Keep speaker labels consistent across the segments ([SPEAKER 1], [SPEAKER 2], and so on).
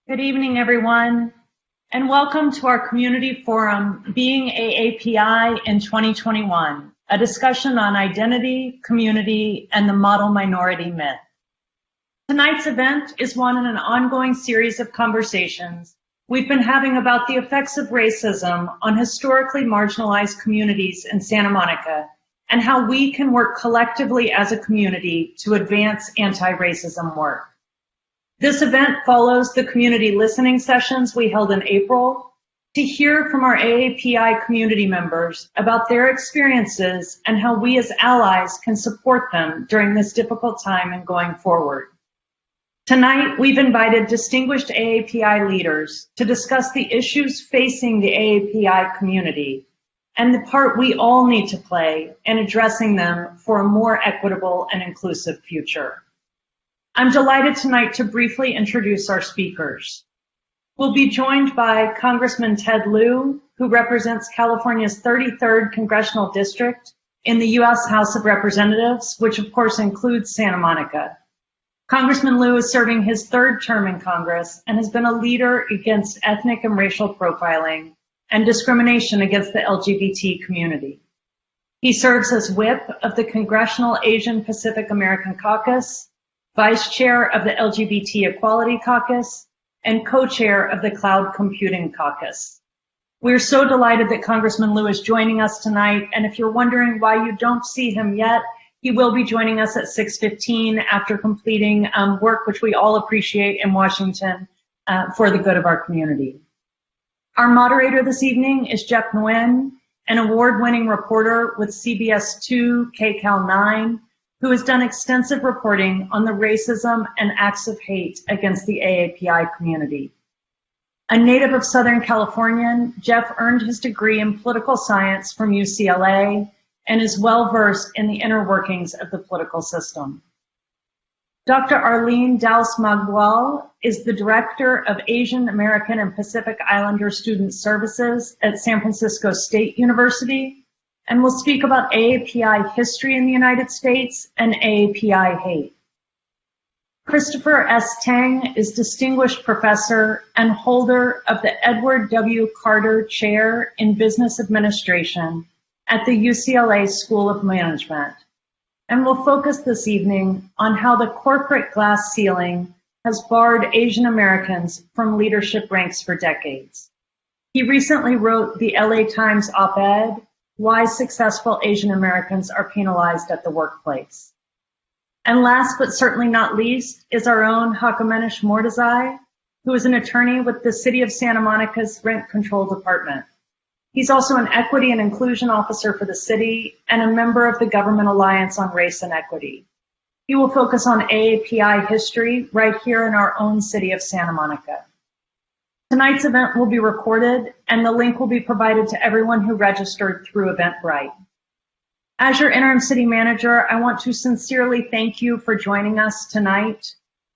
[SPEAKER 1] Good evening, everyone, and welcome to our community forum, Being AAPI in 2021, a discussion on identity, community, and the model minority myth. Tonight's event is one in an ongoing series of conversations we've been having about the effects of racism on historically marginalized communities in Santa Monica and how we can work collectively as a community to advance anti-racism work. This event follows the community listening sessions we held in April to hear from our AAPI community members about their experiences and how we as allies can support them during this difficult time and going forward. Tonight, we've invited distinguished AAPI leaders to discuss the issues facing the AAPI community and the part we all need to play in addressing them for a more equitable and inclusive future. I'm delighted tonight to briefly introduce our speakers. We'll be joined by Congressman Ted Lieu, who represents California's 33rd Congressional District in the U.S. House of Representatives, which of course includes Santa Monica. Congressman Lieu is serving his third term in Congress and has been a leader against ethnic and racial profiling and discrimination against the LGBT community. He serves as whip of the Congressional Asian Pacific American Caucus, vice chair of the LGBT Equality Caucus, and co-chair of the Cloud Computing Caucus. We're so delighted that Congressman Lieu is joining us tonight, and if you're wondering why you don't see him yet, he will be joining us at 6:15 after completing work which we all appreciate in Washington for the good of our community. Our moderator this evening is Jeff Nguyen, an award-winning reporter with CBS 2 KCAL 9, who has done extensive reporting on the racism and acts of hate against the AAPI community. A native of Southern California, Jeff earned his degree in political science from UCLA and is well-versed in the inner workings of the political system. Dr. Arlene Daus-Magwal is the Director of Asian American and Pacific Islander Student Services at San Francisco State University and will speak about AAPI history in the United States and AAPI hate. Christopher S. Tang is Distinguished Professor and holder of the Edward W. Carter Chair in Business Administration at the UCLA School of Management, and will focus this evening on how the corporate glass ceiling has barred Asian Americans from leadership ranks for decades. He recently wrote the LA Times op-ed, Why Successful Asian Americans Are Penalized at the Workplace. And last but certainly not least is our own Hakamenish Mordezai, who is an attorney with the City of Santa Monica's Rent Control Department. He's also an equity and inclusion officer for the city and a member of the Government Alliance on Race and Equity. He will focus on AAPI history right here in our own city of Santa Monica. Tonight's event will be recorded and the link will be provided to everyone who registered through Eventbrite. As your interim city manager, I want to sincerely thank you for joining us tonight.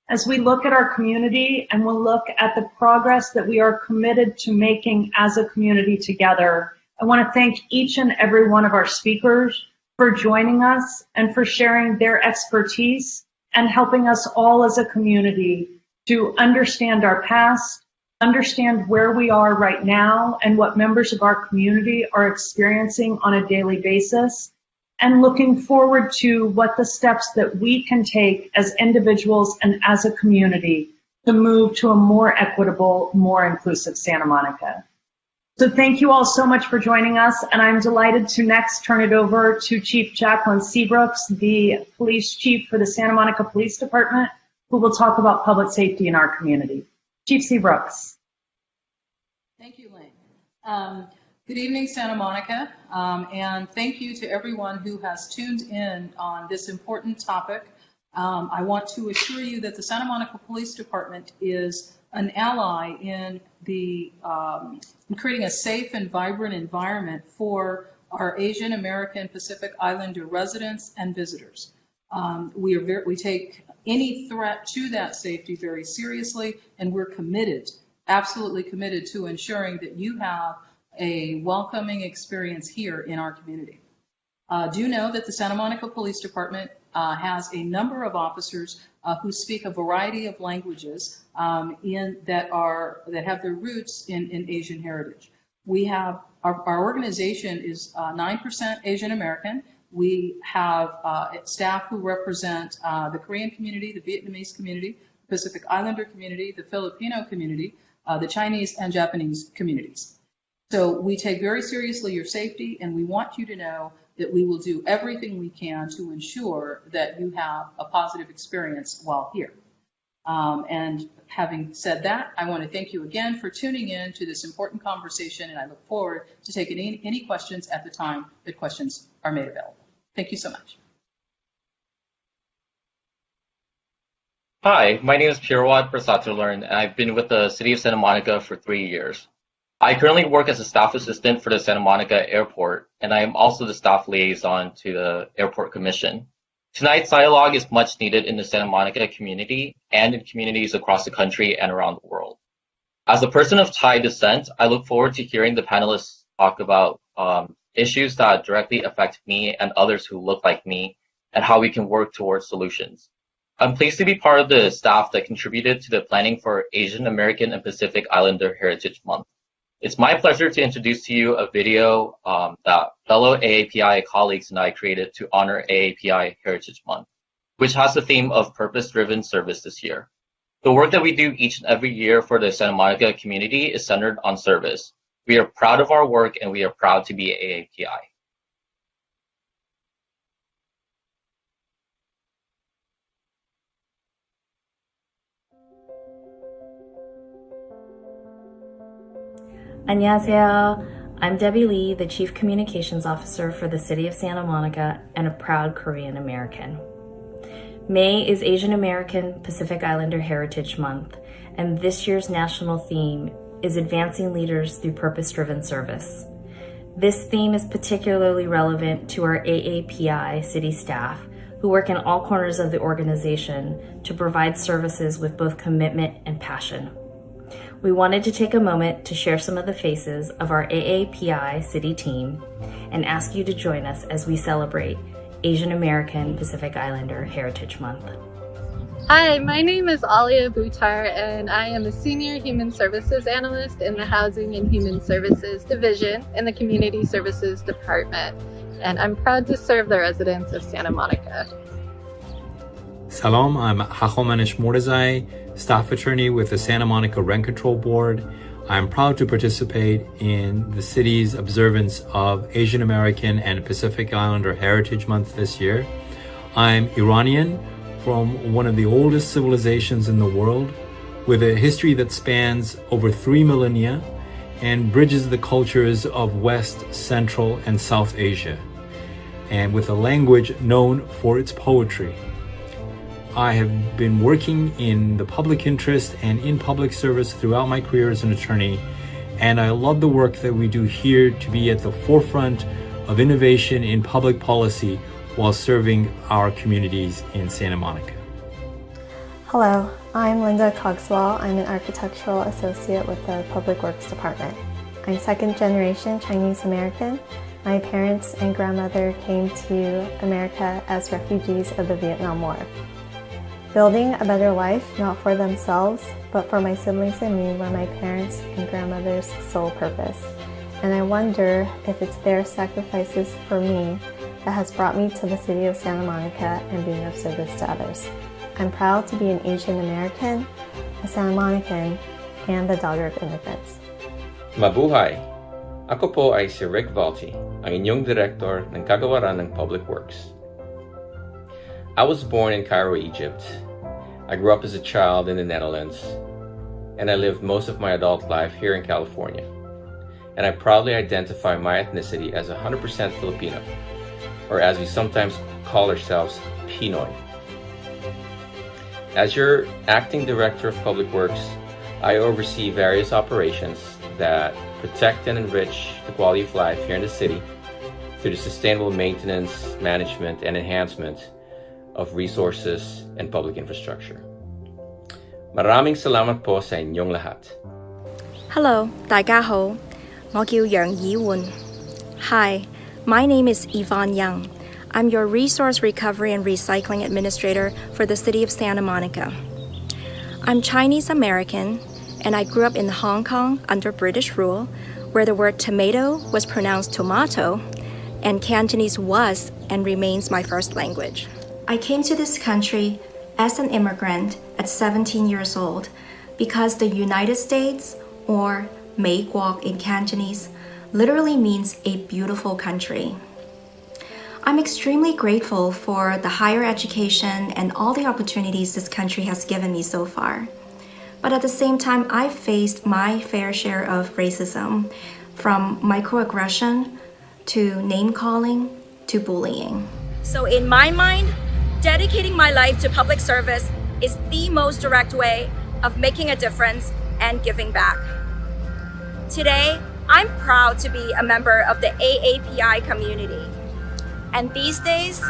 [SPEAKER 1] As we look at our community and we'll look at the progress that we are committed to making as a community together, I want to thank each and every one of our speakers for joining us and for sharing their expertise and helping us all as a community to understand our past, understand where we are right now and what members of our community are experiencing on a daily basis, and looking forward to what the steps that we can take as individuals and as a community to move to a more equitable, more inclusive Santa Monica. So thank you all so much for joining us, and I'm delighted to next turn it over to Chief Jacqueline Seabrooks, the police chief for the Santa Monica Police Department, who will talk about public safety in our community. Chief Seabrooks.
[SPEAKER 2] Thank you, Lane. Good evening, Santa Monica, and thank you to everyone who has tuned in on this important topic. I want to assure you that the Santa Monica Police Department is an ally in creating a safe and vibrant environment for our Asian American Pacific Islander residents and visitors. We take any threat to that safety very seriously, and we're committed, absolutely committed to ensuring that you have a welcoming experience here in our community. Do know that the Santa Monica Police Department has a number of officers who speak a variety of languages that have their roots in Asian heritage. We have our organization is 9% Asian American. We have staff who represent the Korean community, the Vietnamese community, the Pacific Islander community, the Filipino community, the Chinese and Japanese communities. So we take very seriously your safety, and we want you to know that we will do everything we can to ensure that you have a positive experience while here. And having said that, I want to thank you again for tuning in to this important conversation, and I look forward to taking any questions at the time that questions are made available. Thank you so much.
[SPEAKER 3] Hi, my name is Pirwat Prasatularn, and I've been with the City of Santa Monica for 3 years. I currently work as a staff assistant for the Santa Monica Airport, and I am also the staff liaison to the Airport Commission. Tonight's dialogue is much needed in the Santa Monica community and in communities across the country and around the world. As a person of Thai descent, I look forward to hearing the panelists talk about issues that directly affect me and others who look like me, and how we can work towards solutions. I'm pleased to be part of the staff that contributed to the planning for Asian American and Pacific Islander Heritage Month. It's my pleasure to introduce to you a video that fellow AAPI colleagues and I created to honor AAPI Heritage Month, which has the theme of purpose-driven service this year. The work that we do each and every year for the Santa Monica community is centered on service. We are proud of our work, and we are proud to be AAPI.
[SPEAKER 4] Annyeonghaseyo. I'm Debbie Lee, the Chief Communications Officer for the City of Santa Monica and a proud Korean American. May is Asian American Pacific Islander Heritage Month, and this year's national theme is Advancing Leaders Through Purpose-Driven Service. This theme is particularly relevant to our AAPI city staff, who work in all corners of the organization to provide services with both commitment and passion. We wanted to take a moment to share some of the faces of our AAPI city team and ask you to join us as we celebrate Asian American Pacific Islander Heritage Month.
[SPEAKER 5] Hi, my name is Alia Buttar, and I am a Senior Human Services Analyst in the Housing and Human Services Division in the Community Services Department, and I'm proud to serve the residents of Santa Monica.
[SPEAKER 6] Salam, I'm Hachomanish Mordezai, Staff Attorney with the Santa Monica Rent Control Board. I'm proud to participate in the city's observance of Asian American and Pacific Islander Heritage Month this year. I'm Iranian from one of the oldest civilizations in the world, with a history that spans over 3 millennia and bridges the cultures of West, Central, and South Asia, and with a language known for its poetry. I have been working in the public interest and in public service throughout my career as an attorney, and I love the work that we do here to be at the forefront of innovation in public policy while serving our communities in Santa Monica.
[SPEAKER 7] Hello, I'm Linda Cogswell. I'm an architectural associate with the Public Works Department. I'm second generation Chinese American. My parents and grandmother came to America as refugees of the Vietnam War. Building a better life, not for themselves, but for my siblings and me, were my parents' and grandmother's sole purpose. And I wonder if it's their sacrifices for me that has brought me to the city of Santa Monica and being of service to others. I'm proud to be an Asian American, a Santa Monican, and the daughter of immigrants.
[SPEAKER 8] Mabuhay! Ako po ay si Rick Vaulty, ang inyong Director ng Kagawaran ng Public Works. I was born in Cairo, Egypt. I grew up as a child in the Netherlands, and I lived most of my adult life here in California. And I proudly identify my ethnicity as 100% Filipino, or as we sometimes call ourselves, Pinoy. As your Acting Director of Public Works, I oversee various operations that protect and enrich the quality of life here in the city through the sustainable maintenance, management, and enhancement of resources and public infrastructure. Maraming salamat po sa inyong lahat.
[SPEAKER 9] Hello, 大家好，我叫楊以煥. Hi, my name is Yvonne Young. I'm your Resource Recovery and Recycling Administrator for the City of Santa Monica. I'm Chinese American, and I grew up in Hong Kong under British rule, where the word tomato was pronounced tomato, and Cantonese was and remains my first language. I came to this country as an immigrant at 17 years old because the United States, or美國 in Cantonese, literally means a beautiful country. I'm extremely grateful for the higher education and all the opportunities this country has given me so far. But at the same time, I've faced my fair share of racism, from microaggression to name-calling to bullying. So in my mind, dedicating my life to public service is the most direct way of making a difference and giving back. Today, I'm proud to be a member of the AAPI community. And these days,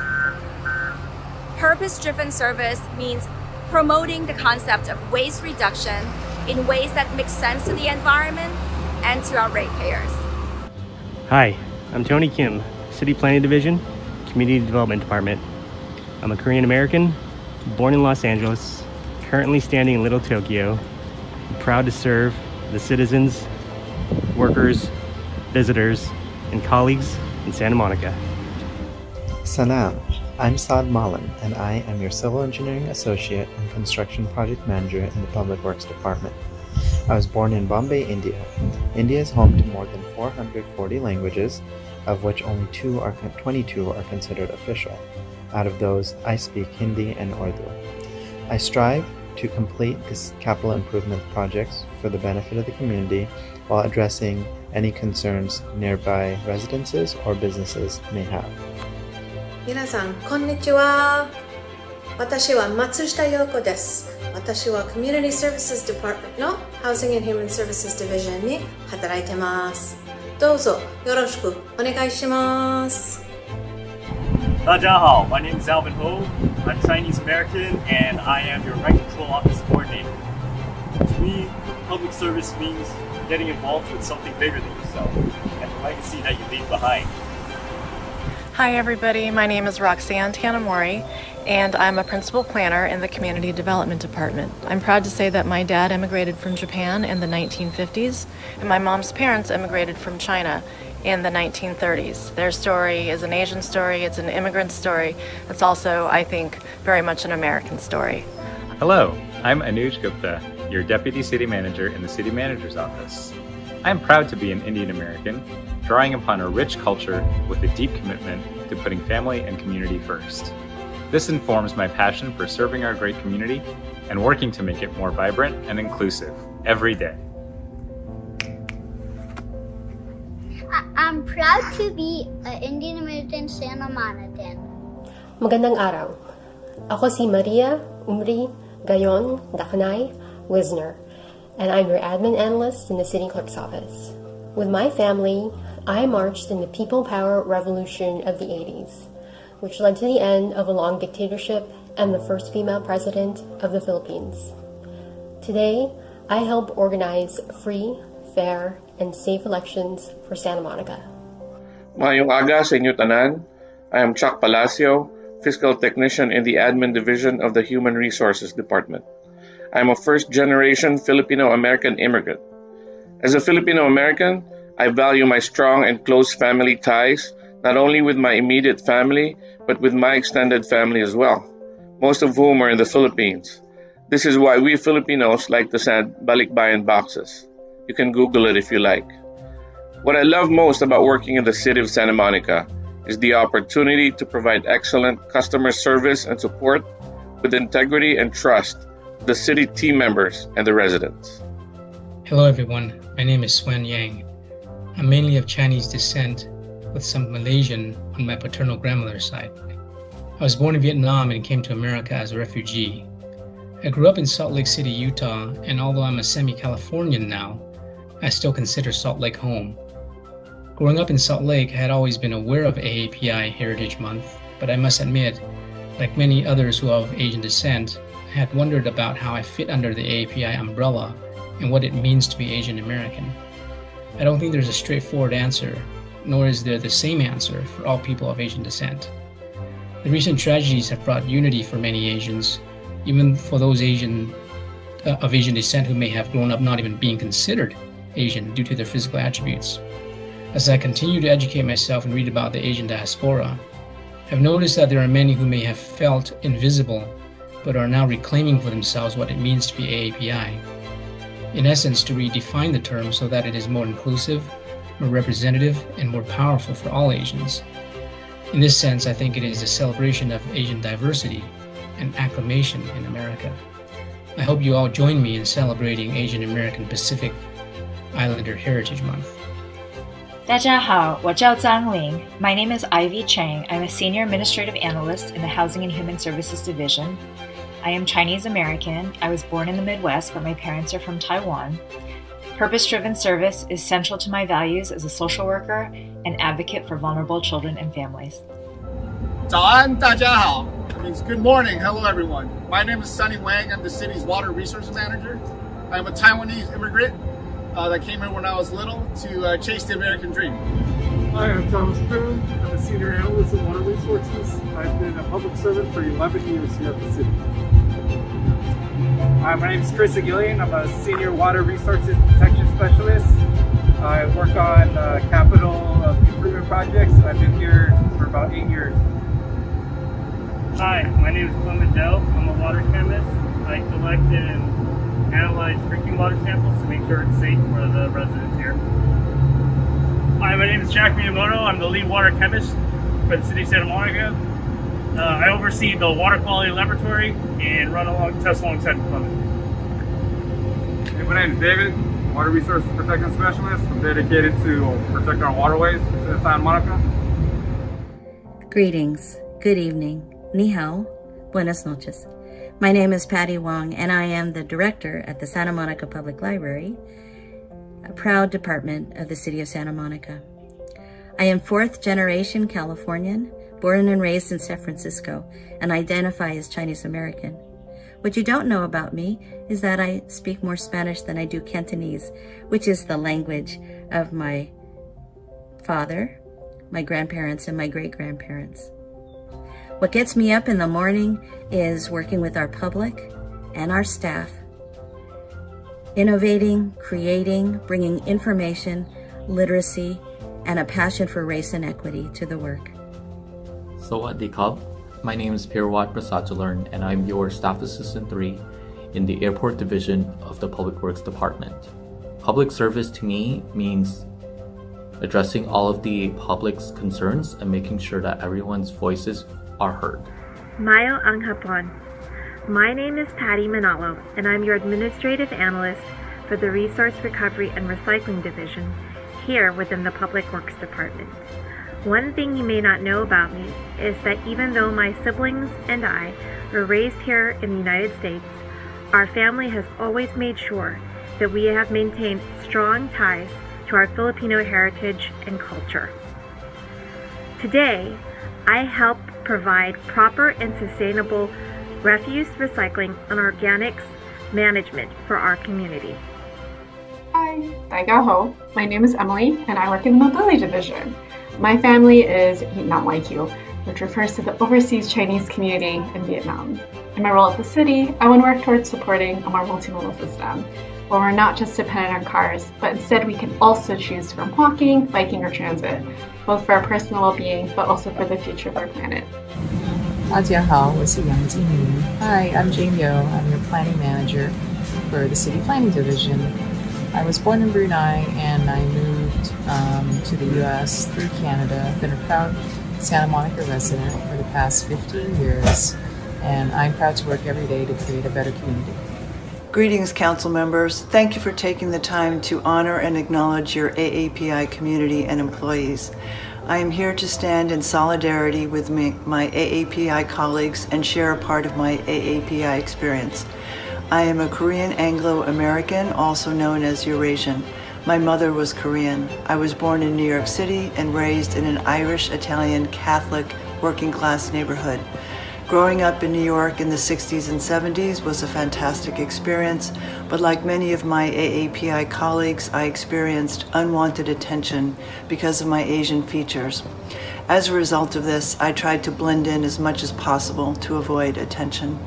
[SPEAKER 9] purpose-driven service means promoting the concept of waste reduction in ways that make sense to the environment and to our ratepayers.
[SPEAKER 10] Hi, I'm Tony Kim, City Planning Division, Community Development Department. I'm a Korean American, born in Los Angeles, currently standing in Little Tokyo. I'm proud to serve the citizens, workers, visitors, and colleagues in Santa Monica.
[SPEAKER 11] Sanam, I'm Saad Malan, and I am your Civil Engineering Associate and Construction Project Manager in the Public Works Department. I was born in Bombay, India. India is home to more than 440 languages, of which only 22 are considered official. Out of those, I speak Hindi and Urdu. I strive to complete these capital improvement projects for the benefit of the community while addressing any concerns nearby residences or businesses may have.
[SPEAKER 12] 皆さん、こんにちは。私は松下陽子です。私は Community Services Department の Housing and Human Services Division に働いてます。どうぞよろしくお願いします。
[SPEAKER 13] 大家好, my name is Alvin Ho. I'm Chinese American and I am your Rent Control Office Coordinator. To me, public service means getting involved with something bigger than yourself and the legacy that you leave behind.
[SPEAKER 14] Hi everybody, my name is Roxanne Tanamori and I'm a principal planner in the Community Development Department. I'm proud to say that my dad immigrated from Japan in the 1950s and my mom's parents immigrated from China in the 1930s. Their story is an Asian story, it's an immigrant story. It's also, I think, very much an American story.
[SPEAKER 15] Hello, I'm Anuj Gupta, your Deputy City Manager in the City Manager's Office. I'm proud to be an Indian American, drawing upon a rich culture with a deep commitment to putting family and community first. This informs my passion for serving our great community and working to make it more vibrant and inclusive every day.
[SPEAKER 16] I'm proud to be an Indian American Santa Monican.
[SPEAKER 17] Magandang araw. Ako si Maria Umri Gayon Daknay Wisner, and I'm your admin analyst in the City Clerk's Office. With my family, I marched in the People Power Revolution of the 80s, which led to the end of a long dictatorship and the first female president of the Philippines. Today, I help organize free, fair, and safe elections for Santa Monica.
[SPEAKER 18] Mayong aga sa inyo tanan. I am Chuck Palacio, Fiscal Technician in the Admin Division of the Human Resources Department. I am a first-generation Filipino-American immigrant. As a Filipino-American, I value my strong and close family ties, not only with my immediate family, but with my extended family as well, most of whom are in the Philippines. This is why we Filipinos like to send balikbayan boxes. You can Google it if you like. What I love most about working in the city of Santa Monica is the opportunity to provide excellent customer service and support with integrity and trust to the city team members and the residents.
[SPEAKER 19] Hello everyone, my name is Swen Yang. I'm mainly of Chinese descent with some Malaysian on my paternal grandmother's side. I was born in Vietnam and came to America as a refugee. I grew up in Salt Lake City, Utah, and although I'm a semi-Californian now, I still consider Salt Lake home. Growing up in Salt Lake, I had always been aware of AAPI Heritage Month, but I must admit, like many others who are of Asian descent, I had wondered about how I fit under the AAPI umbrella and what it means to be Asian American. I don't think there's a straightforward answer, nor is there the same answer for all people of Asian descent. The recent tragedies have brought unity for many Asians, even for those of Asian descent who may have grown up not even being considered Asian due to their physical attributes. As I continue to educate myself and read about the Asian diaspora, I've noticed that there are many who may have felt invisible, but are now reclaiming for themselves what it means to be AAPI. In essence, to redefine the term so that it is more inclusive, more representative, and more powerful for all Asians. In this sense, I think it is a celebration of Asian diversity and acclamation in America. I hope you all join me in celebrating Asian American Pacific Islander Heritage Month.
[SPEAKER 20] 大家好，我叫张玲. My name is Ivy Chang. I'm a Senior Administrative Analyst in the Housing and Human Services Division. I am Chinese American. I was born in the Midwest, but my parents are from Taiwan. Purpose-driven service is central to my values as a social worker and advocate for vulnerable children and families.
[SPEAKER 21] 早安，大家好. That means good morning. Hello, everyone. My name is Sunny Wang. I'm the city's water resource manager. I'm a Taiwanese immigrant that came here when I was little to chase the American dream.
[SPEAKER 22] Hi, I'm Thomas Boone. I'm a senior analyst in water resources. I've been a public servant for 11 years here at the city.
[SPEAKER 23] My name is Chris Aguilian. I'm a senior water resources protection specialist. I work on capital improvement projects. I've been here for about 8 years.
[SPEAKER 10] Hi, my name is Clement Dell. I'm a water chemist. I collect and analyze drinking water samples to make sure it's safe for the residents here. Hi, my name is Jack Miyamoto. I'm the lead water chemist for the city of Santa Monica. I oversee the water quality laboratory and run tests alongside the Clement.
[SPEAKER 23] Hey, my name is David, water resources protection specialist. I'm dedicated to protect our waterways in Santa Monica.
[SPEAKER 24] Greetings, good evening, ni hao, buenas noches. My name is Patty Wang, and I am the director at the Santa Monica Public Library, a proud department of the city of Santa Monica. I am fourth generation Californian, born and raised in San Francisco, and identify as Chinese American. What you don't know about me is that I speak more Spanish than I do Cantonese, which is the language of my father, my grandparents, and my great-grandparents. What gets me up in the morning is working with our public and our staff, innovating, creating, bringing information, literacy, and a passion for race and equity to the work.
[SPEAKER 3] Sawadee Krub. My name is Pirwat Prasatularn, and I'm your Staff Assistant 3 in the Airport Division of the Public Works Department. Public service to me means addressing all of the public's concerns and making sure that everyone's voices are heard.
[SPEAKER 25] Mayo ang hapon. My name is Patty Manalo, and I'm your Administrative Analyst for the Resource Recovery and Recycling Division here within the Public Works Department. One thing you may not know about me is that even though my siblings and I were raised here in the United States, our family has always made sure that we have maintained strong ties to our Filipino heritage and culture. Today, I help provide proper and sustainable refuse recycling and organics management for our community.
[SPEAKER 26] Hi, Daiga Ho. My name is Emily, and I work in the Mobility Division. My family is Nam Waikiu, which refers to the overseas Chinese community in Vietnam. In my role at the city, I want to work towards supporting a more multimodal system, where we're not just dependent on cars, but instead we can also choose from walking, biking, or transit, both for our personal well-being, but also for the future of our planet.
[SPEAKER 27] 大家好，我是杨静怡. Hi, I'm Jane Yo. I'm your planning manager for the City Planning Division. I was born in Brunei and I moved to the U.S. through Canada. I've been a proud Santa Monica resident for the past 15 years, and I'm proud to work every day to create a better community.
[SPEAKER 28] Greetings, council members. Thank you for taking the time to honor and acknowledge your AAPI community and employees. I am here to stand in solidarity with my AAPI colleagues and share a part of my AAPI experience. I am a Korean Anglo-American, also known as Eurasian. My mother was Korean. I was born in New York City and raised in an Irish-Italian Catholic working-class neighborhood. Growing up in New York in the 60s and 70s was a fantastic experience, but like many of my AAPI colleagues, I experienced unwanted attention because of my Asian features. As a result of this, I tried to blend in as much as possible to avoid attention.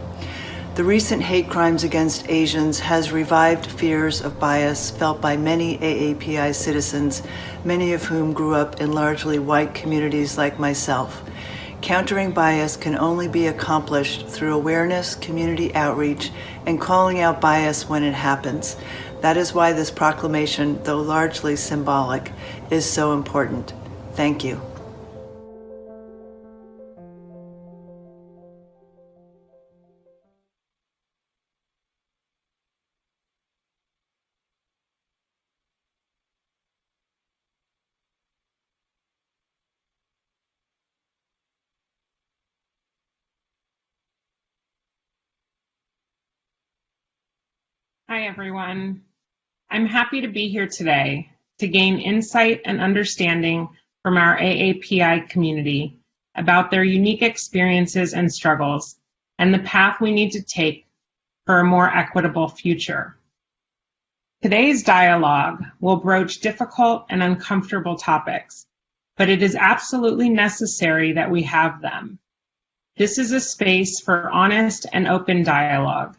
[SPEAKER 28] The recent hate crimes against Asians has revived fears of bias felt by many AAPI citizens, many of whom grew up in largely white communities like myself. Countering bias can only be accomplished through awareness, community outreach, and calling out bias when it happens. That is why this proclamation, though largely symbolic, is so important. Thank you.
[SPEAKER 1] Hi, everyone. I'm happy to be here today to gain insight and understanding from our AAPI community about their unique experiences and struggles and the path we need to take for a more equitable future. Today's dialogue will broach difficult and uncomfortable topics, but it is absolutely necessary that we have them. This is a space for honest and open dialogue.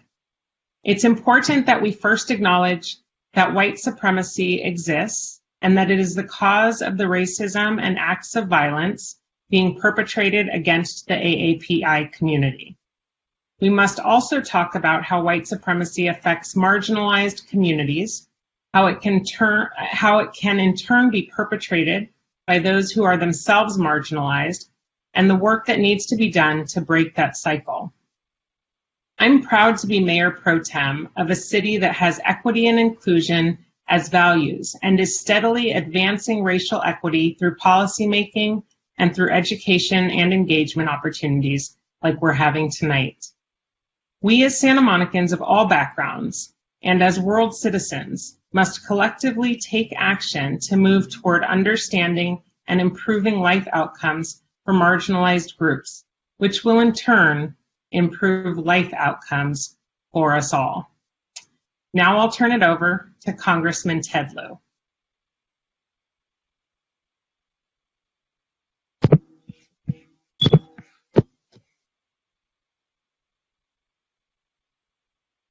[SPEAKER 1] It's important that we first acknowledge that white supremacy exists and that it is the cause of the racism and acts of violence being perpetrated against the AAPI community. We must also talk about how white supremacy affects marginalized communities, how it can in turn be perpetrated by those who are themselves marginalized, and the work that needs to be done to break that cycle. I'm proud to be Mayor Pro Tem of a city that has equity and inclusion as values and is steadily advancing racial equity through policymaking and through education and engagement opportunities like we're having tonight. We as Santa Monicans of all backgrounds and as world citizens must collectively take action to move toward understanding and improving life outcomes for marginalized groups, which will in turn improve life outcomes for us all. Now I'll turn it over to Congressman Ted Lieu.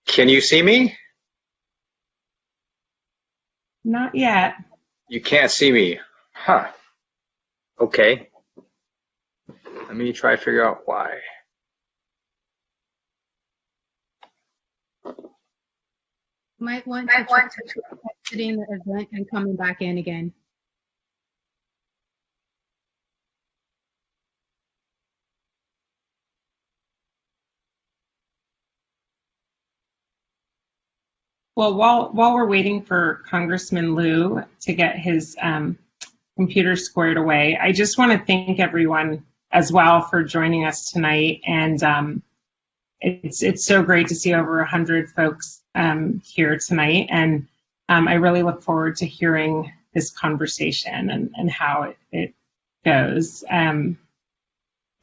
[SPEAKER 2] Can you see me?
[SPEAKER 1] Not yet.
[SPEAKER 2] You can't see me. Huh. Okay. Let me try to figure out why.
[SPEAKER 4] Might want to try exiting the event and coming back in again.
[SPEAKER 1] Well, while we're waiting for Congressman Lieu to get his computer squared away, I just want to thank everyone as well for joining us tonight. And it's so great to see over 100 folks here tonight. And I really look forward to hearing this conversation and how it goes. So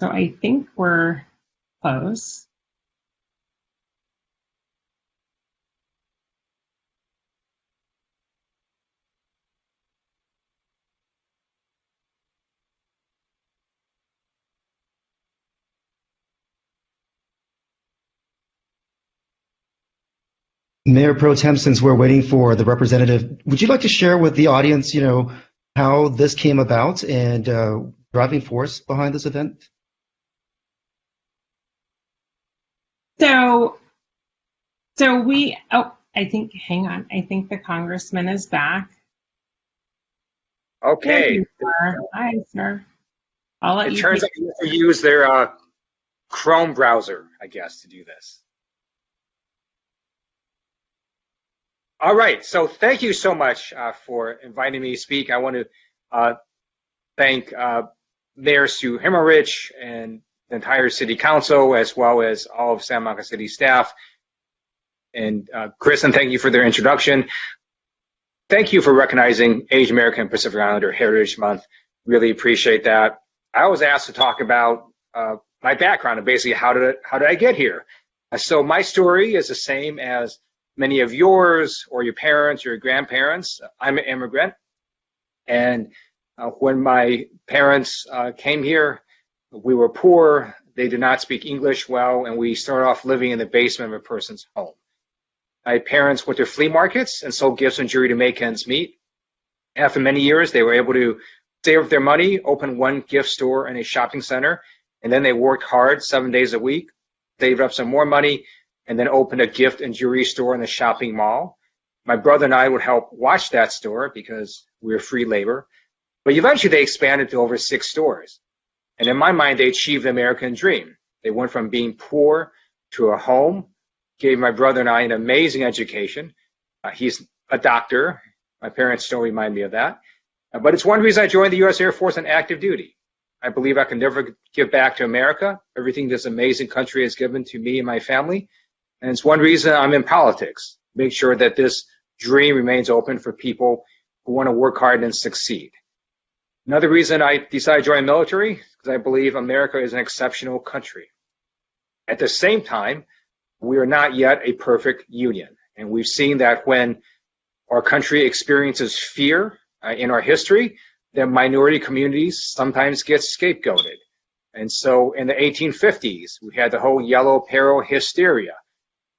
[SPEAKER 1] I think we're close.
[SPEAKER 5] Mayor Pro Tem, since we're waiting for the representative, would you like to share with the audience, how this came about and driving force behind this event?
[SPEAKER 1] So I think the congressman is back.
[SPEAKER 2] Okay.
[SPEAKER 1] Hi, sir. I'll let you.
[SPEAKER 2] It turns out you have to use their Chrome browser, I guess, to do this. All right, so thank you so much for inviting me to speak. I want to thank Mayor Sue Hemmerich and the entire City Council, as well as all of Santa Monica City staff. And Kristen, thank you for their introduction. Thank you for recognizing Asian American and Pacific Islander Heritage Month. Really appreciate that. I was asked to talk about my background and basically how did I get here. So my story is the same as many of yours or your parents or your grandparents. I'm an immigrant, and when my parents came here, we were poor. They did not speak English well, and we started off living in the basement of a person's home. My parents went to flea markets and sold gifts and jewelry to make ends meet. After many years, they were able to save up their money, open one gift store and a shopping center, and then they worked hard 7 days a week, saved up some more money, and then opened a gift and jewelry store in the shopping mall. My brother and I would help watch that store because we were free labor. But eventually they expanded to over 6 stores. And in my mind, they achieved the American dream. They went from being poor to a home, gave my brother and I an amazing education. He's a doctor. My parents still remind me of that. But it's one reason I joined the U.S. Air Force on active duty. I believe I can never give back to America everything this amazing country has given to me and my family. And it's one reason I'm in politics, make sure that this dream remains open for people who want to work hard and succeed. Another reason I decided to join the military is because I believe America is an exceptional country. At the same time, we are not yet a perfect union. And we've seen that when our country experiences fear in our history, then minority communities sometimes get scapegoated. And so in the 1850s, we had the whole Yellow Peril hysteria.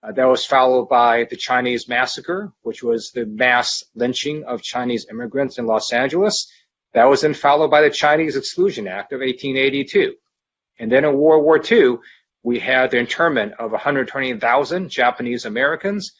[SPEAKER 2] That was followed by the Chinese massacre, which was the mass lynching of Chinese immigrants in Los Angeles. That was then followed by the Chinese Exclusion Act of 1882. And then in World War II, we had the internment of 120,000 Japanese Americans.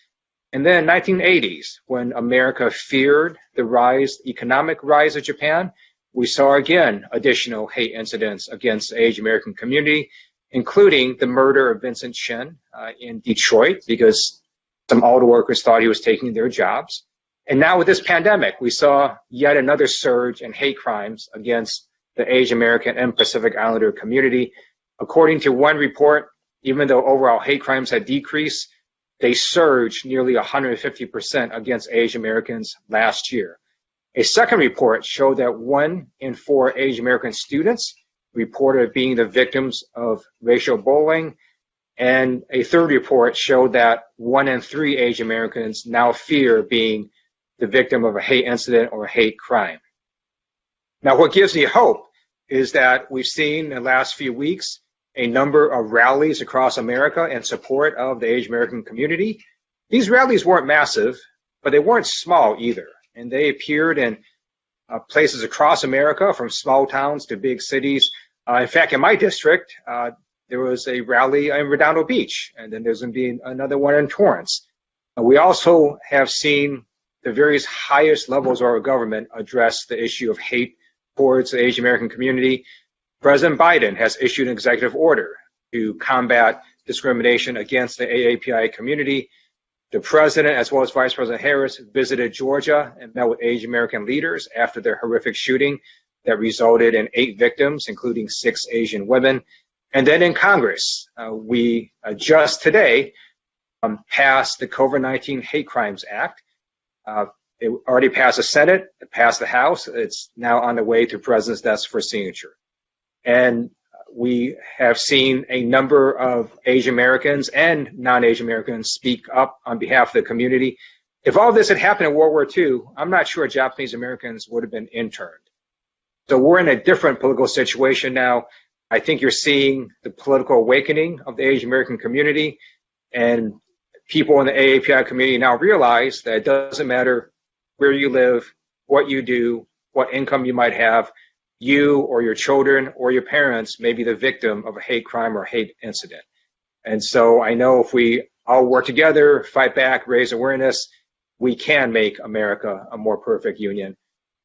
[SPEAKER 2] And then in the 1980s, when America feared the economic rise of Japan, we saw again additional hate incidents against the Asian American community, including the murder of Vincent Chin in Detroit because some auto workers thought he was taking their jobs. And now with this pandemic, we saw yet another surge in hate crimes against the Asian American and Pacific Islander community. According to one report, even though overall hate crimes had decreased, they surged nearly 150% against Asian Americans last year. A second report showed that 1 in 4 Asian American students reported being the victims of racial bullying. And a third report showed that 1 in 3 Asian Americans now fear being the victim of a hate incident or a hate crime. Now, what gives me hope is that we've seen in the last few weeks a number of rallies across America in support of the Asian American community. These rallies weren't massive, but they weren't small either. And they appeared in places across America, from small towns to big cities. In fact, in my district, there was a rally in Redondo Beach, and then there's going to be another one in Torrance. We also have seen the various highest levels of our government address the issue of hate towards the Asian American community. President Biden has issued an executive order to combat discrimination against the AAPI community. The president, as well as Vice President Harris, visited Georgia and met with Asian American leaders after the horrific shooting that resulted in 8 victims, including 6 Asian women. And then in Congress, we just today passed the COVID-19 Hate Crimes Act. It already passed the Senate, it passed the House. It's now on the way to the president's desk for signature. And we have seen a number of Asian Americans and non-Asian Americans speak up on behalf of the community. If all this had happened in World War II, I'm not sure Japanese Americans would have been interned. So we're in a different political situation now. I think you're seeing the political awakening of the Asian American community, and people in the AAPI community now realize that it doesn't matter where you live, what you do, what income you might have, you or your children or your parents may be the victim of a hate crime or hate incident. And so I know if we all work together, fight back, raise awareness, we can make America a more perfect union.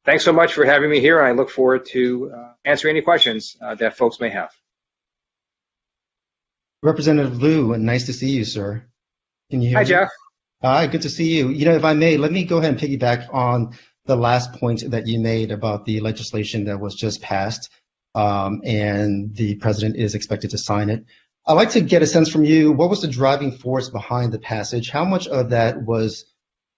[SPEAKER 2] Thanks so much for having me here, and I look forward to answering any questions that folks may have.
[SPEAKER 5] Representative Liu, nice to see you, sir. Can you hear
[SPEAKER 2] Hi,
[SPEAKER 5] me?
[SPEAKER 2] Jeff.
[SPEAKER 5] Hi, good to see you. You know, if I may, let me go ahead and piggyback on the last point that you made about the legislation that was just passed, and the president is expected to sign it. I'd like to get a sense from you, what was the driving force behind the passage? How much of that was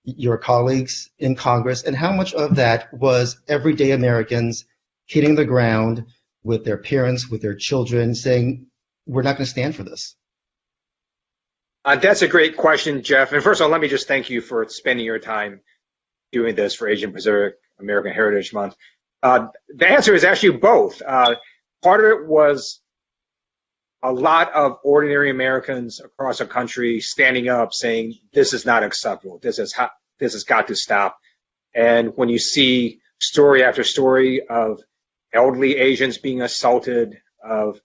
[SPEAKER 5] your colleagues in Congress, and how much of that was everyday Americans hitting the ground with their parents, with their children, saying, we're not going to stand for this?
[SPEAKER 2] That's a great question, Jeff. And first of all, let me just thank you for spending your time doing this for Asian Pacific American Heritage Month. The answer is actually both. Part of it was a lot of ordinary Americans across the country standing up saying, this is not acceptable. This has got to stop. And when you see story after story of elderly Asians being assaulted, of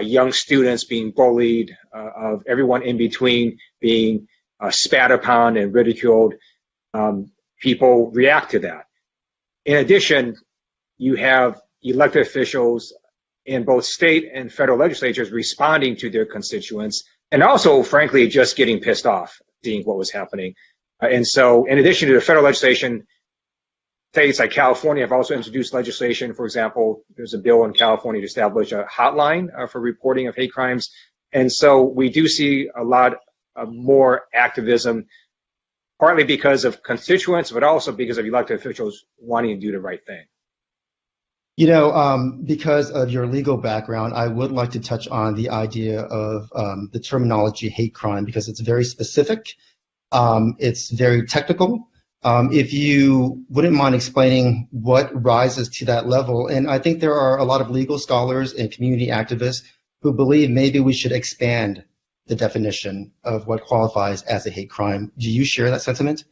[SPEAKER 2] young students being bullied, of everyone in between being spat upon and ridiculed, people react to that. In addition, you have elected officials in both state and federal legislatures responding to their constituents, and also, frankly, just getting pissed off seeing what was happening. And so, in addition to the federal legislation, states like California have also introduced legislation. For example, there's a bill in California to establish a hotline for reporting of hate crimes. And so we do see a lot more activism, partly because of constituents, but also because of elected officials wanting to do the right thing.
[SPEAKER 5] You know, because of your legal background, I would like to touch on the idea of the terminology hate crime, because it's very specific. It's very technical. If you wouldn't mind explaining what rises to that level. And I think there are a lot of legal scholars and community activists who believe maybe we should expand the definition of what qualifies as a hate crime. Do you share that sentiment?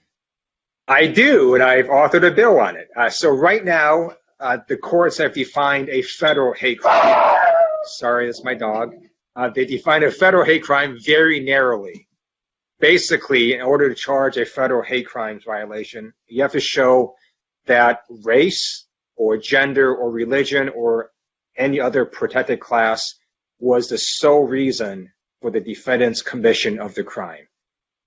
[SPEAKER 2] I do, and I've authored a bill on it. So right now, the courts have defined a federal hate crime. Sorry, that's my dog. They define a federal hate crime very narrowly. Basically, in order to charge a federal hate crimes violation, you have to show that race or gender or religion or any other protected class was the sole reason for the defendant's commission of the crime.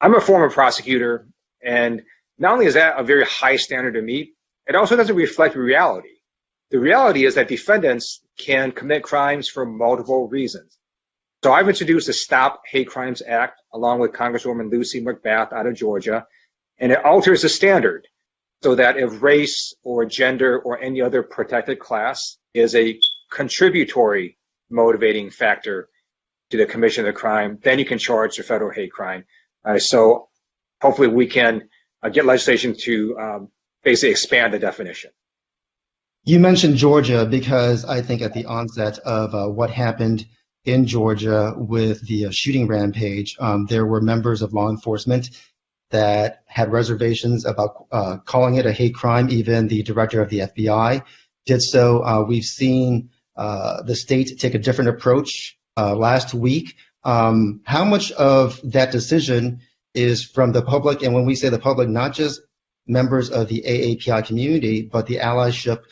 [SPEAKER 2] I'm a former prosecutor, and not only is that a very high standard to meet, it also doesn't reflect reality. The reality is that defendants can commit crimes for multiple reasons. So I've introduced the Stop Hate Crimes Act along with Congresswoman Lucy McBath out of Georgia, and it alters the standard so that if race or gender or any other protected class is a contributory motivating factor to the commission of the crime, then you can charge a federal hate crime. So hopefully we can get legislation to basically expand the definition.
[SPEAKER 5] You mentioned Georgia because I think at the onset of what happened in Georgia with the shooting rampage, there were members of law enforcement that had reservations about calling it a hate crime. Even the director of the FBI did so. We've seen the state take a different approach last week. How much of that decision is from the public? And when we say the public, not just members of the AAPI community, but the allyship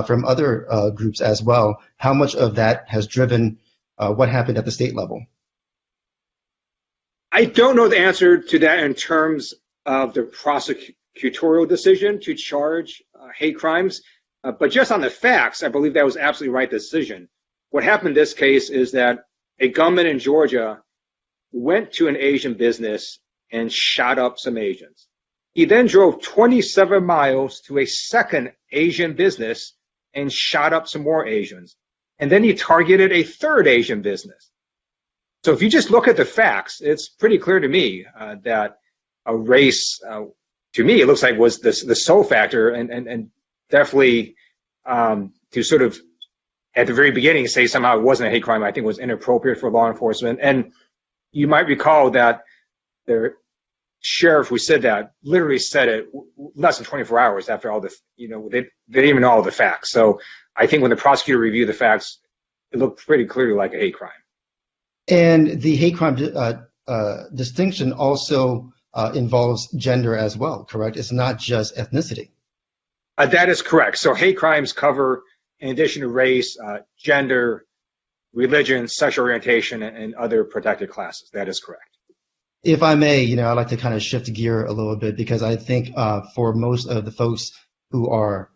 [SPEAKER 5] from other groups as well. How much of that has driven what happened at the state level?
[SPEAKER 2] I don't know the answer to that in terms of the prosecutorial decision to charge hate crimes, but just on the facts, I believe that was absolutely the right decision. What happened in this case is that a gunman in Georgia went to an Asian business and shot up some Asians. He then drove 27 miles to a second Asian business and shot up some more Asians. And then he targeted a third Asian business. So if you just look at the facts, it's pretty clear to me that a race, to me, it looks like was the sole factor, and definitely to sort of at the very beginning say somehow it wasn't a hate crime, I think was inappropriate for law enforcement. And you might recall that the sheriff who said that literally said it less than 24 hours after all this, they didn't even know all the facts. So I think when the prosecutor reviewed the facts, it looked pretty clearly like a hate crime.
[SPEAKER 5] And the hate crime distinction also involves gender as well, correct? It's not just ethnicity.
[SPEAKER 2] That is correct. So hate crimes cover, in addition to race, gender, religion, sexual orientation, and other protected classes. That is correct.
[SPEAKER 5] If I may, I'd like to kind of shift gear a little bit because I think for most of the folks who are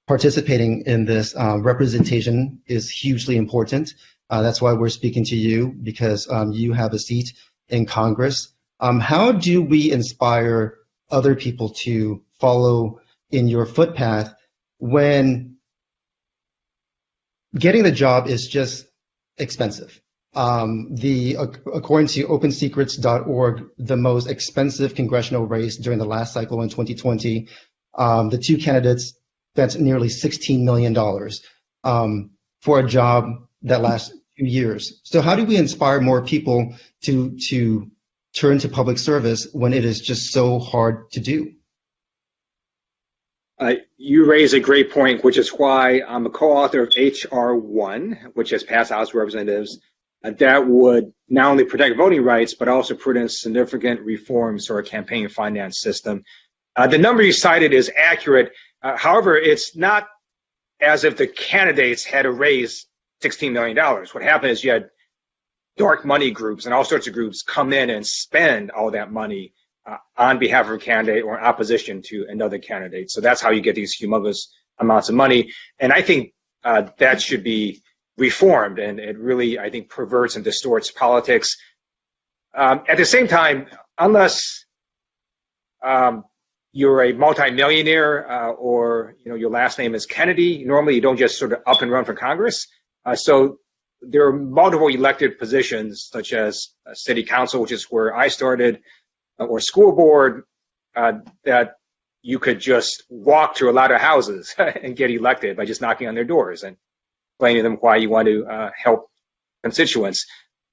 [SPEAKER 5] participating in this, representation is hugely important. That's why we're speaking to you, because you have a seat in Congress. How do we inspire other people to follow in your footpath when getting the job is just expensive? According to OpenSecrets.org, the most expensive congressional race during the last cycle in 2020, the two candidates spent nearly $16 million for a job that lasts 2 years. So how do we inspire more people to turn to public service when it is just so hard to do?
[SPEAKER 2] You raise a great point, which is why I'm a co-author of H.R. 1, which has passed House of Representatives, that would not only protect voting rights, but also put in significant reforms to our campaign finance system. The number you cited is accurate. However, it's not as if the candidates had to raise $16 million. What happened is you had dark money groups and all sorts of groups come in and spend all that money on behalf of a candidate or in opposition to another candidate. So that's how you get these humongous amounts of money. And I think that should be reformed, and it really, I think, perverts and distorts politics. At the same time, unless you're a multimillionaire or your last name is Kennedy, normally you don't just sort of up and run for Congress. So there are multiple elected positions, such as city council, which is where I started, or school board, that you could just walk to a lot of houses and get elected by just knocking on their doors and explaining to them why you want to help constituents.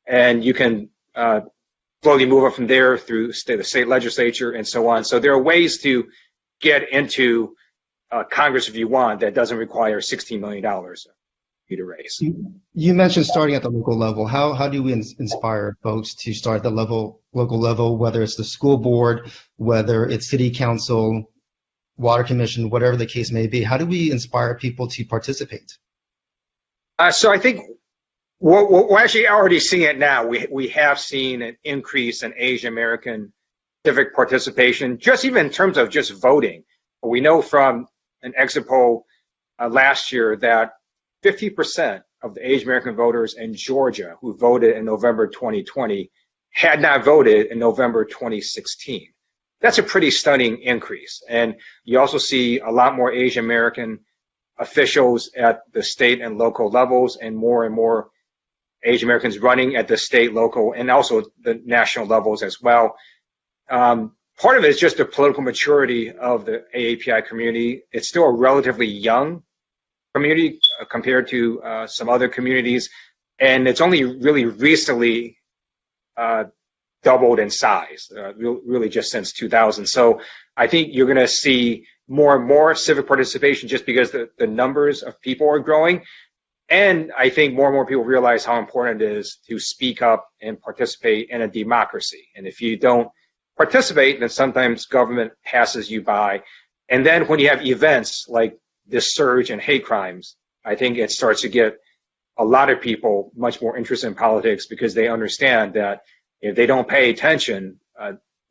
[SPEAKER 2] And you can slowly move up from there through the state legislature and so on. So there are ways to get into Congress if you want that doesn't require $16 million for you to raise.
[SPEAKER 5] You mentioned starting at the local level. How do we inspire folks to start at the local level, whether it's the school board, whether it's city council, water commission, whatever the case may be? How do we inspire people to participate?
[SPEAKER 2] So I think we're actually already seeing it now. We have seen an increase in Asian American civic participation, just even in terms of just voting. We know from an exit poll last year that 50% of the Asian American voters in Georgia who voted in November 2020 had not voted in November 2016. That's a pretty stunning increase. And you also see a lot more Asian American officials at the state and local levels, and more Asian Americans running at the state, local, and also the national levels as well. Part of it is just the political maturity of the AAPI community. It's still a relatively young community compared to some other communities, and it's only really recently doubled in size, really just since 2000. So I think you're going to see more and more civic participation just because the numbers of people are growing. And I think more and more people realize how important it is to speak up and participate in a democracy. And if you don't participate, then sometimes government passes you by. And then when you have events like this surge in hate crimes, I think it starts to get a lot of people much more interested in politics because they understand that if they don't pay attention,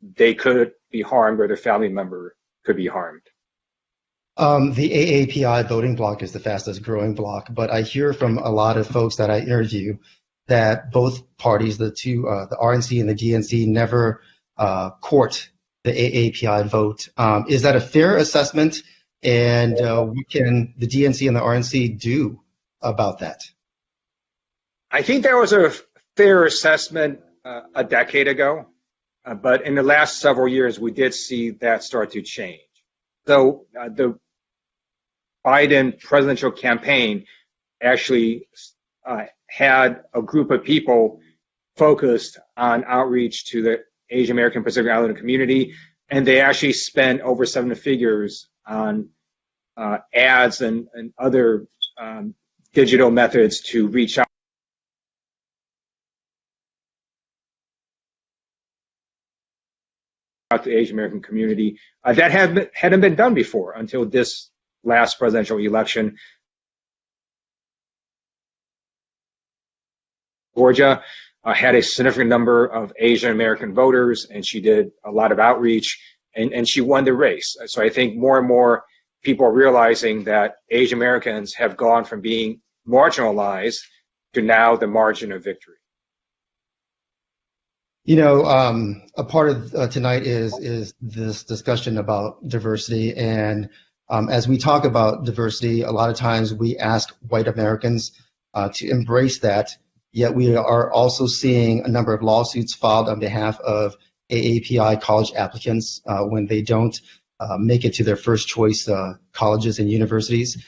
[SPEAKER 2] they could be harmed or their family member could be harmed.
[SPEAKER 5] The AAPI voting bloc is the fastest growing bloc, but I hear from a lot of folks that I interview that both parties, the RNC and the DNC, never court the AAPI vote. Is that a fair assessment? And what can the DNC and the RNC do about that?
[SPEAKER 2] I think there was a fair assessment a decade ago, but in the last several years, we did see that start to change. So the Biden presidential campaign actually had a group of people focused on outreach to the Asian American Pacific Islander community, and they actually spent over 7 figures on ads and other digital methods to reach out to the Asian American community. That hadn't been done before until this last presidential election. Georgia had a significant number of Asian American voters, and she did a lot of outreach, and she won the race. So I think more and more people are realizing that Asian Americans have gone from being marginalized to now the margin of victory.
[SPEAKER 5] You know, a part of tonight is this discussion about diversity, and as we talk about diversity, a lot of times we ask white Americans to embrace that, yet we are also seeing a number of lawsuits filed on behalf of AAPI college applicants when they don't make it to their first choice colleges and universities.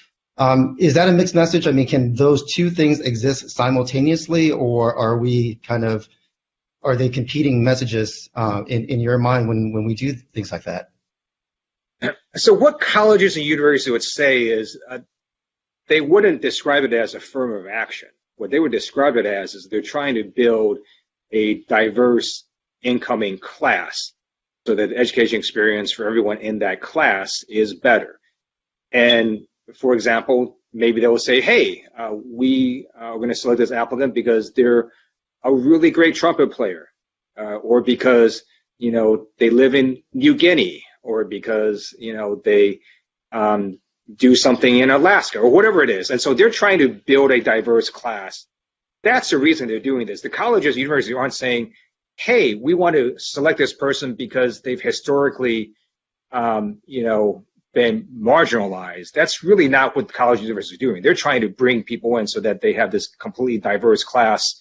[SPEAKER 5] Is that a mixed message? I mean, can those two things exist simultaneously, or are they competing messages in your mind when we do things like that?
[SPEAKER 2] So what colleges and universities would say is they wouldn't describe it as affirmative action. What they would describe it as is they're trying to build a diverse incoming class so that the education experience for everyone in that class is better. And for example, maybe they'll say, hey, we are going to select this applicant because they're a really great trumpet player, or because, they live in New Guinea, or because, they do something in Alaska, or whatever it is. And so they're trying to build a diverse class. That's the reason they're doing this. The colleges, universities aren't saying, hey, we want to select this person because they've historically, been marginalized. That's really not what the college universities are doing. They're trying to bring people in so that they have this completely diverse class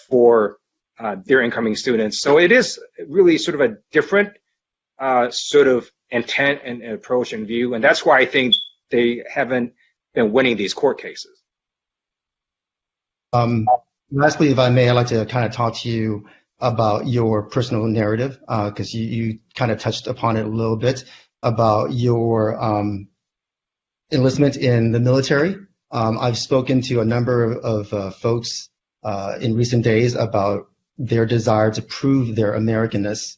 [SPEAKER 2] for their incoming students. So it is really sort of a different sort of intent and approach and view, and that's why I think they haven't been winning these court cases.
[SPEAKER 5] Lastly, if I may, I'd like to kind of talk to you about your personal narrative, because you kind of touched upon it a little bit, about your enlistment in the military. I've spoken to a number of folks in recent days about their desire to prove their Americanness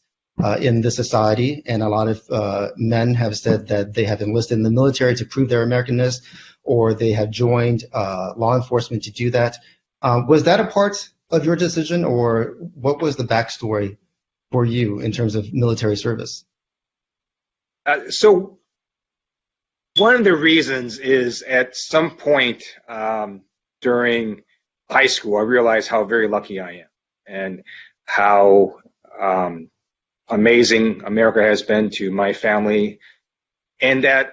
[SPEAKER 5] in this society, and a lot of men have said that they have enlisted in the military to prove their Americanness, or they have joined law enforcement to do that. Was that a part of your decision, or what was the backstory for you in terms of military service?
[SPEAKER 2] So one of the reasons is at some point during high school, I realized how very lucky I am and how amazing America has been to my family, and that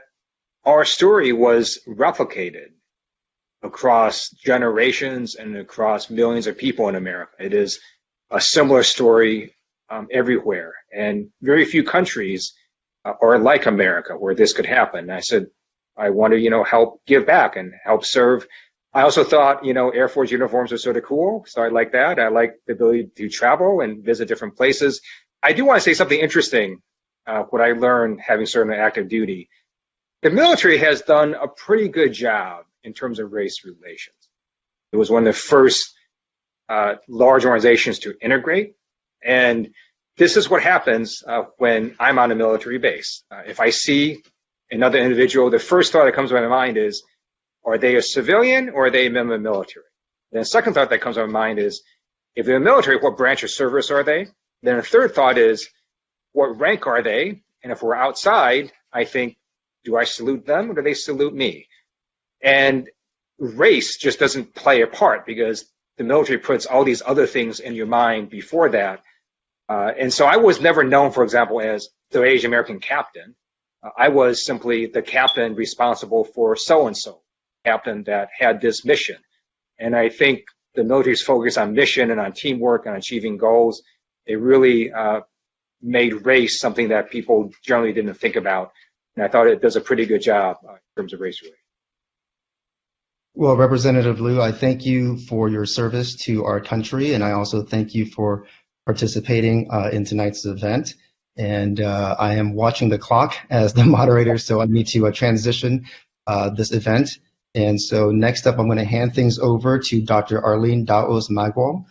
[SPEAKER 2] our story was replicated across generations and across millions of people in America. It is a similar story everywhere, and very few countries are like America where this could happen. And I said, I want to, help give back and help serve. I also thought, Air Force uniforms are sort of cool, so I like that. I like the ability to travel and visit different places. I do want to say something interesting, what I learned having served in active duty. The military has done a pretty good job in terms of race relations. It was one of the first large organizations to integrate, and this is what happens when I'm on a military base. If I see another individual, the first thought that comes to my mind is, are they a civilian or are they a member of the military? Then the second thought that comes to my mind is, if they're military, what branch of service are they? Then a third thought is, what rank are they? And if we're outside, I think, do I salute them or do they salute me? And race just doesn't play a part because the military puts all these other things in your mind before that. And so I was never known, for example, as the Asian American captain. I was simply the captain responsible for so-and-so, captain that had this mission. And I think the military's focus on mission and on teamwork and achieving goals, it really made race something that people generally didn't think about. And I thought it does a pretty good job in terms of race relations.
[SPEAKER 5] Well, Representative Liu, I thank you for your service to our country, and I also thank you for participating in tonight's event. And I am watching the clock as the moderator, so I need to transition this event. And so next up, I'm going to hand things over to Dr. Arlene Daos Magwal.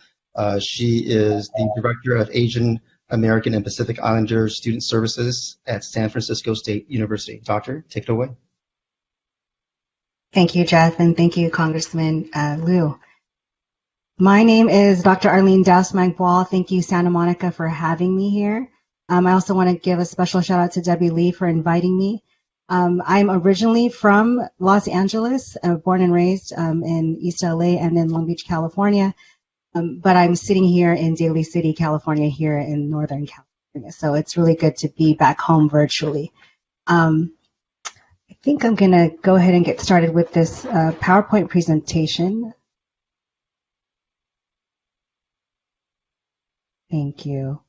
[SPEAKER 5] She is the Director of Asian American and Pacific Islander Student Services at San Francisco State University. Doctor, take it away.
[SPEAKER 6] Thank you, Jeff, and thank you, Congressman Liu. My name is Dr. Arlene Daos Magwal. Thank you, Santa Monica, for having me here. I also want to give a special shout out to Debbie Lee for inviting me. I'm originally from Los Angeles, born and raised in East LA and in Long Beach, California. But I'm sitting here in Daly City, California, here in Northern California. So it's really good to be back home virtually. I think I'm going to go ahead and get started with this PowerPoint presentation. Thank you.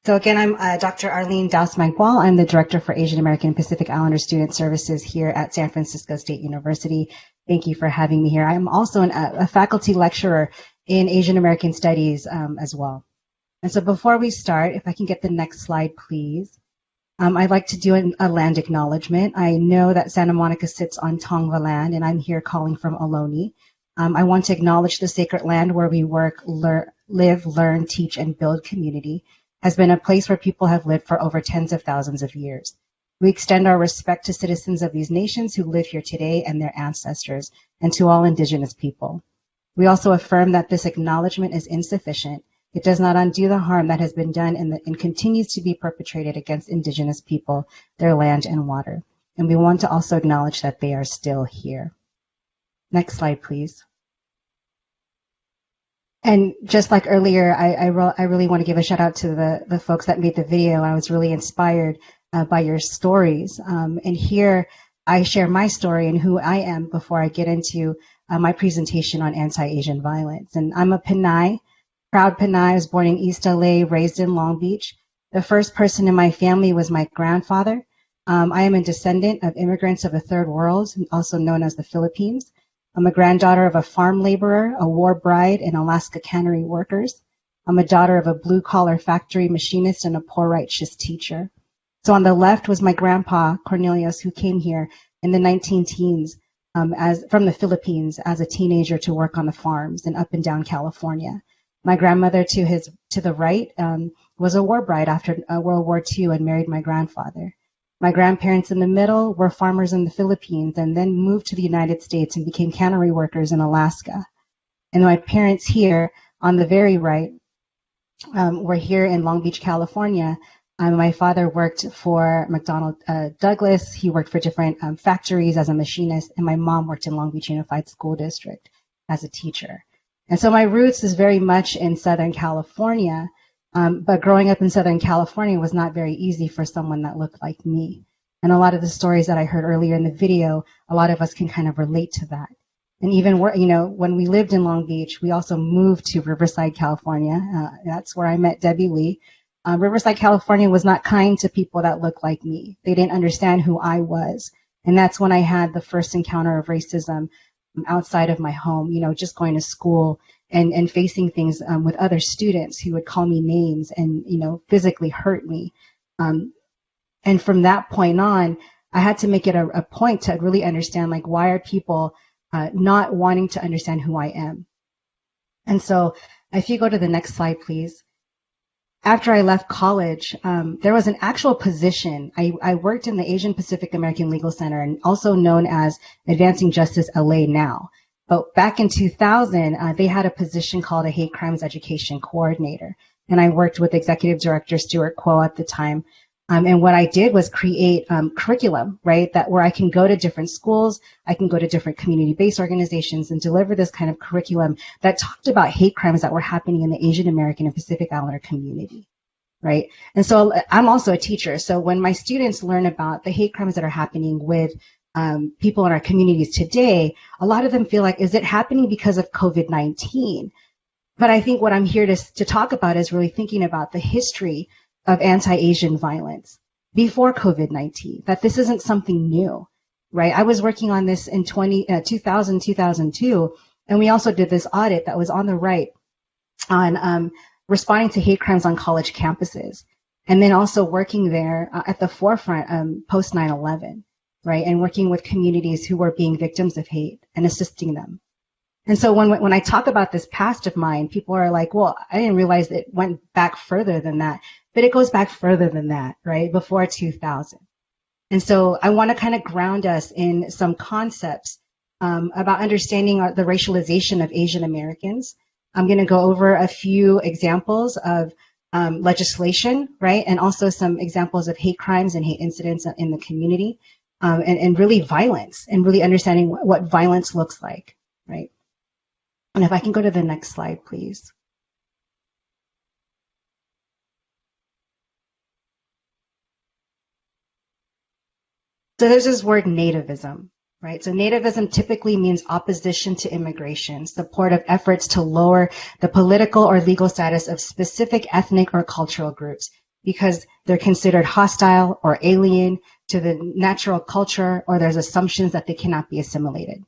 [SPEAKER 6] So again, I'm Dr. Arlene Daus-Magwal. I'm the Director for Asian American and Pacific Islander Student Services here at San Francisco State University. Thank you for having me here. I'm also a faculty lecturer in Asian American Studies as well. And so before we start, if I can get the next slide, please. I'd like to do a land acknowledgement. I know that Santa Monica sits on Tongva land, and I'm here calling from Ohlone. I want to acknowledge the sacred land where we work, live, learn, teach, and build community has been a place where people have lived for over tens of thousands of years. We extend our respect to citizens of these nations who live here today and their ancestors, and to all Indigenous people. We also affirm that this acknowledgement is insufficient. It does not undo the harm that has been done and continues to be perpetrated against Indigenous people, their land and water. And we want to also acknowledge that they are still here. Next slide, please. And just like earlier, I really want to give a shout out to the folks that made the video. I was really inspired by your stories. And here I share my story and who I am before I get into my presentation on anti-Asian violence. And I'm a Pinay, proud Pinay. I was born in East LA, raised in Long Beach. The first person in my family was my grandfather. I am a descendant of immigrants of a third world, also known as the Philippines. I'm a granddaughter of a farm laborer, a war bride, and Alaska cannery workers. I'm a daughter of a blue-collar factory machinist and a poor righteous teacher. So on the left was my grandpa, Cornelius, who came here in the 19-teens from the Philippines as a teenager to work on the farms and up and down California. My grandmother to the right was a war bride after World War II and married my grandfather. My grandparents in the middle were farmers in the Philippines and then moved to the United States and became cannery workers in Alaska. And my parents here on the very right were here in Long Beach, California. My father worked for McDonnell Douglas. He worked for different factories as a machinist, and my mom worked in Long Beach Unified School District as a teacher. And so my roots is very much in Southern California. But growing up in Southern California was not very easy for someone that looked like me. And a lot of the stories that I heard earlier in the video, a lot of us can kind of relate to that. And even when we lived in Long Beach, we also moved to Riverside, California. That's where I met Debbie Lee. Riverside, California was not kind to people that looked like me. They didn't understand who I was. And that's when I had the first encounter of racism outside of my home, just going to school and facing things with other students who would call me names and, physically hurt me. And from that point on, I had to make it a point to really understand, why are people not wanting to understand who I am? And so if you go to the next slide, please. After I left college, there was an actual position. I worked in the Asian Pacific American Legal Center, and also known as Advancing Justice LA now. But back in 2000, they had a position called a Hate Crimes Education Coordinator. And I worked with Executive Director Stuart Kuo at the time. And what I did was create curriculum, right, where I can go to different schools, I can go to different community-based organizations and deliver this kind of curriculum that talked about hate crimes that were happening in the Asian American and Pacific Islander community, right? And so I'm also a teacher. So when my students learn about the hate crimes that are happening with people in our communities today, a lot of them feel like, is it happening because of COVID-19? But I think what I'm here to talk about is really thinking about the history of anti-Asian violence before COVID-19, that this isn't something new, right? I was working on this in 2000, 2002, and we also did this audit that was on the right on responding to hate crimes on college campuses, and then also working there at the forefront post 9/11. Right, and working with communities who were being victims of hate and assisting them. And so when I talk about this past of mine, people are like, well, I didn't realize it went back further than that. But it goes back further than that, right, before 2000. And so I want to kind of ground us in some concepts about understanding the racialization of Asian Americans. I'm going to go over a few examples of legislation, right, and also some examples of hate crimes and hate incidents in the community. And really violence, and really understanding what violence looks like, right? And if I can go to the next slide, please. So there's this word nativism, right? So nativism typically means opposition to immigration, support of efforts to lower the political or legal status of specific ethnic or cultural groups because they're considered hostile or alien to the natural culture, or there's assumptions that they cannot be assimilated,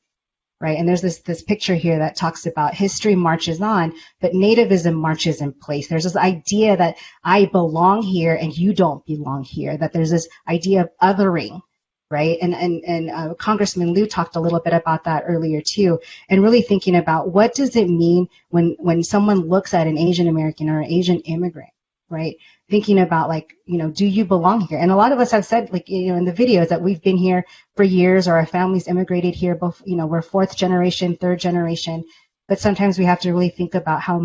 [SPEAKER 6] right? And there's this picture here that talks about history marches on, but nativism marches in place. There's this idea that I belong here and you don't belong here, that there's this idea of othering, right? And Congressman Liu talked a little bit about that earlier too, and really thinking about what does it mean when someone looks at an Asian American or an Asian immigrant, right? Thinking about like, you know, do you belong here? And a lot of us have said, like, you know, in the videos that we've been here for years, or our families immigrated here, both, you know, we're fourth generation, third generation, but sometimes we have to really think about how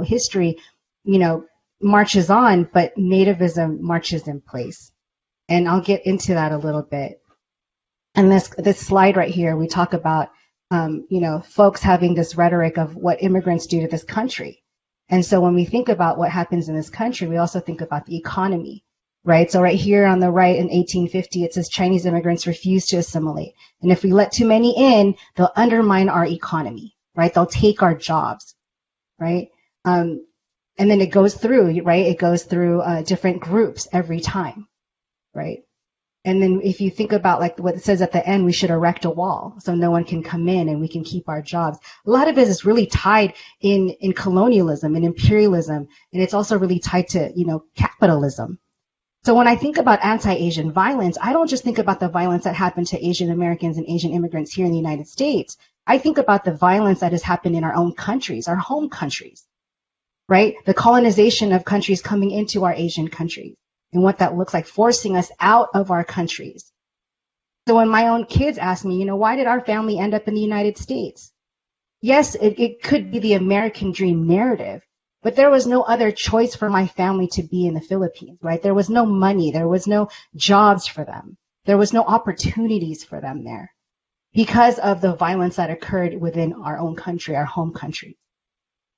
[SPEAKER 6] history, you know, marches on, but nativism marches in place. And I'll get into that a little bit. And this slide right here, we talk about, you know, folks having this rhetoric of what immigrants do to this country. And so when we think about what happens in this country, we also think about the economy, right? So right here on the right in 1850, it says Chinese immigrants refuse to assimilate. And if we let too many in, they'll undermine our economy, right? They'll take our jobs, right? And then it goes through, right? It goes through different groups every time, right? And then if you think about like what it says at the end, we should erect a wall so no one can come in and we can keep our jobs. A lot of it is really tied in colonialism and imperialism. And it's also really tied to, you know, capitalism. So when I think about anti-Asian violence, I don't just think about the violence that happened to Asian Americans and Asian immigrants here in the United States. I think about the violence that has happened in our own countries, our home countries, right? The colonization of countries coming into our Asian countries. And what that looks like, forcing us out of our countries. So when my own kids ask me, you know, why did our family end up in the United States? Yes, it could be the American dream narrative, but there was no other choice for my family to be in the Philippines, right? There was no money. There was no jobs for them. There was no opportunities for them there because of the violence that occurred within our own country, our home country.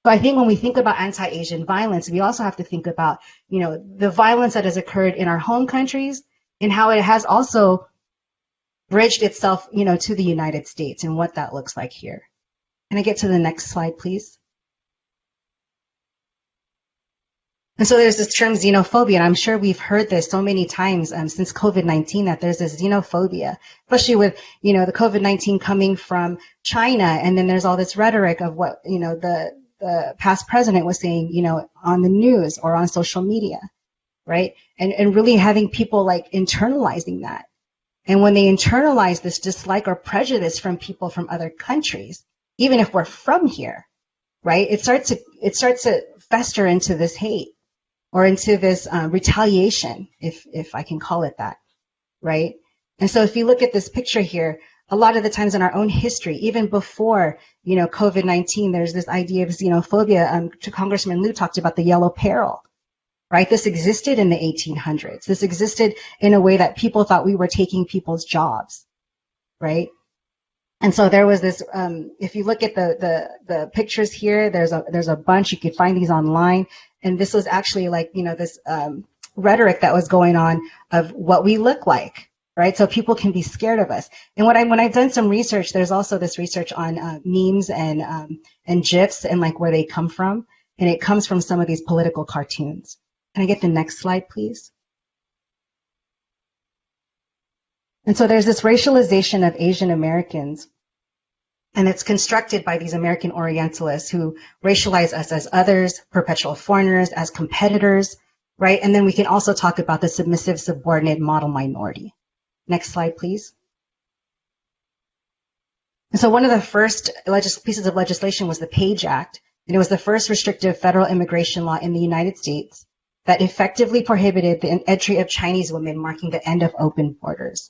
[SPEAKER 6] So I think when we think about anti-Asian violence, we also have to think about, you know, the violence that has occurred in our home countries and how it has also bridged itself, you know, to the United States and what that looks like here. Can I get to the next slide, please? And so there's this term xenophobia, and I'm sure we've heard this so many times since COVID-19 that there's this xenophobia, especially with, you know, the COVID-19 coming from China, and then there's all this rhetoric of what, you know, the past president was saying, you know, on the news or on social media, right? And really having people like internalizing that. And when they internalize this dislike or prejudice from people from other countries, even if we're from here, right? It starts to fester into this hate or into this retaliation, if I can call it that, right? And so if you look at this picture here, a lot of the times in our own history, even before, you know, COVID-19, there's this idea of xenophobia. Congressman Liu talked about the Yellow Peril, right? This existed in the 1800s. This existed in a way that people thought we were taking people's jobs, right? And so there was this, if you look at the pictures here, there's a bunch, you could find these online. And this was actually like, you know, this rhetoric that was going on of what we look like. Right, so people can be scared of us. And when I've done some research, there's also this research on memes and GIFs and like where they come from, and it comes from some of these political cartoons. Can I get the next slide, please? And so there's this racialization of Asian Americans, and it's constructed by these American Orientalists who racialize us as others, perpetual foreigners, as competitors, right? And then we can also talk about the submissive, subordinate model minority. Next slide, please. And so one of the first pieces of legislation was the Page Act, and it was the first restrictive federal immigration law in the United States that effectively prohibited the entry of Chinese women, marking the end of open borders,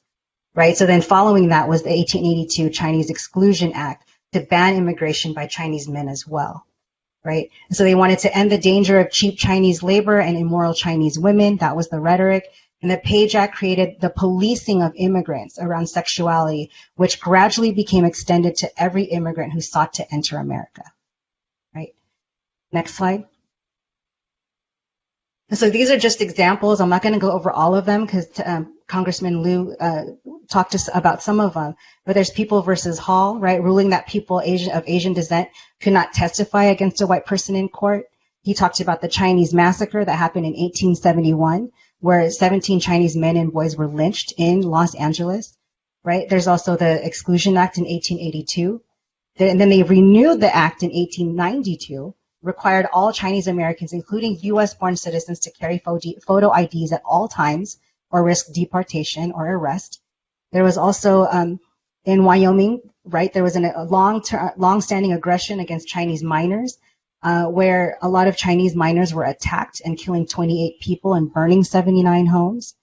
[SPEAKER 6] right? So then following that was the 1882 Chinese Exclusion Act to ban immigration by Chinese men as well, right? And so they wanted to end the danger of cheap Chinese labor and immoral Chinese women. That was the rhetoric. And the Page Act created the policing of immigrants around sexuality, which gradually became extended to every immigrant who sought to enter America, right? Next slide. And so these are just examples. I'm not going to go over all of them because Congressman Liu talk to us about some of them, but there's People versus Hall, right, ruling that people of Asian descent could not testify against a white person in court. He talked about the Chinese massacre that happened in 1871, where 17 Chinese men and boys were lynched in Los Angeles, right? There's also the Exclusion Act in 1882. And then they renewed the act in 1892, required all Chinese Americans, including U.S.-born citizens, to carry photo IDs at all times or risk deportation or arrest. There was also in Wyoming, right, there was a long-standing aggression against Chinese miners, where a lot of Chinese miners were attacked and killing 28 people and burning 79 homes.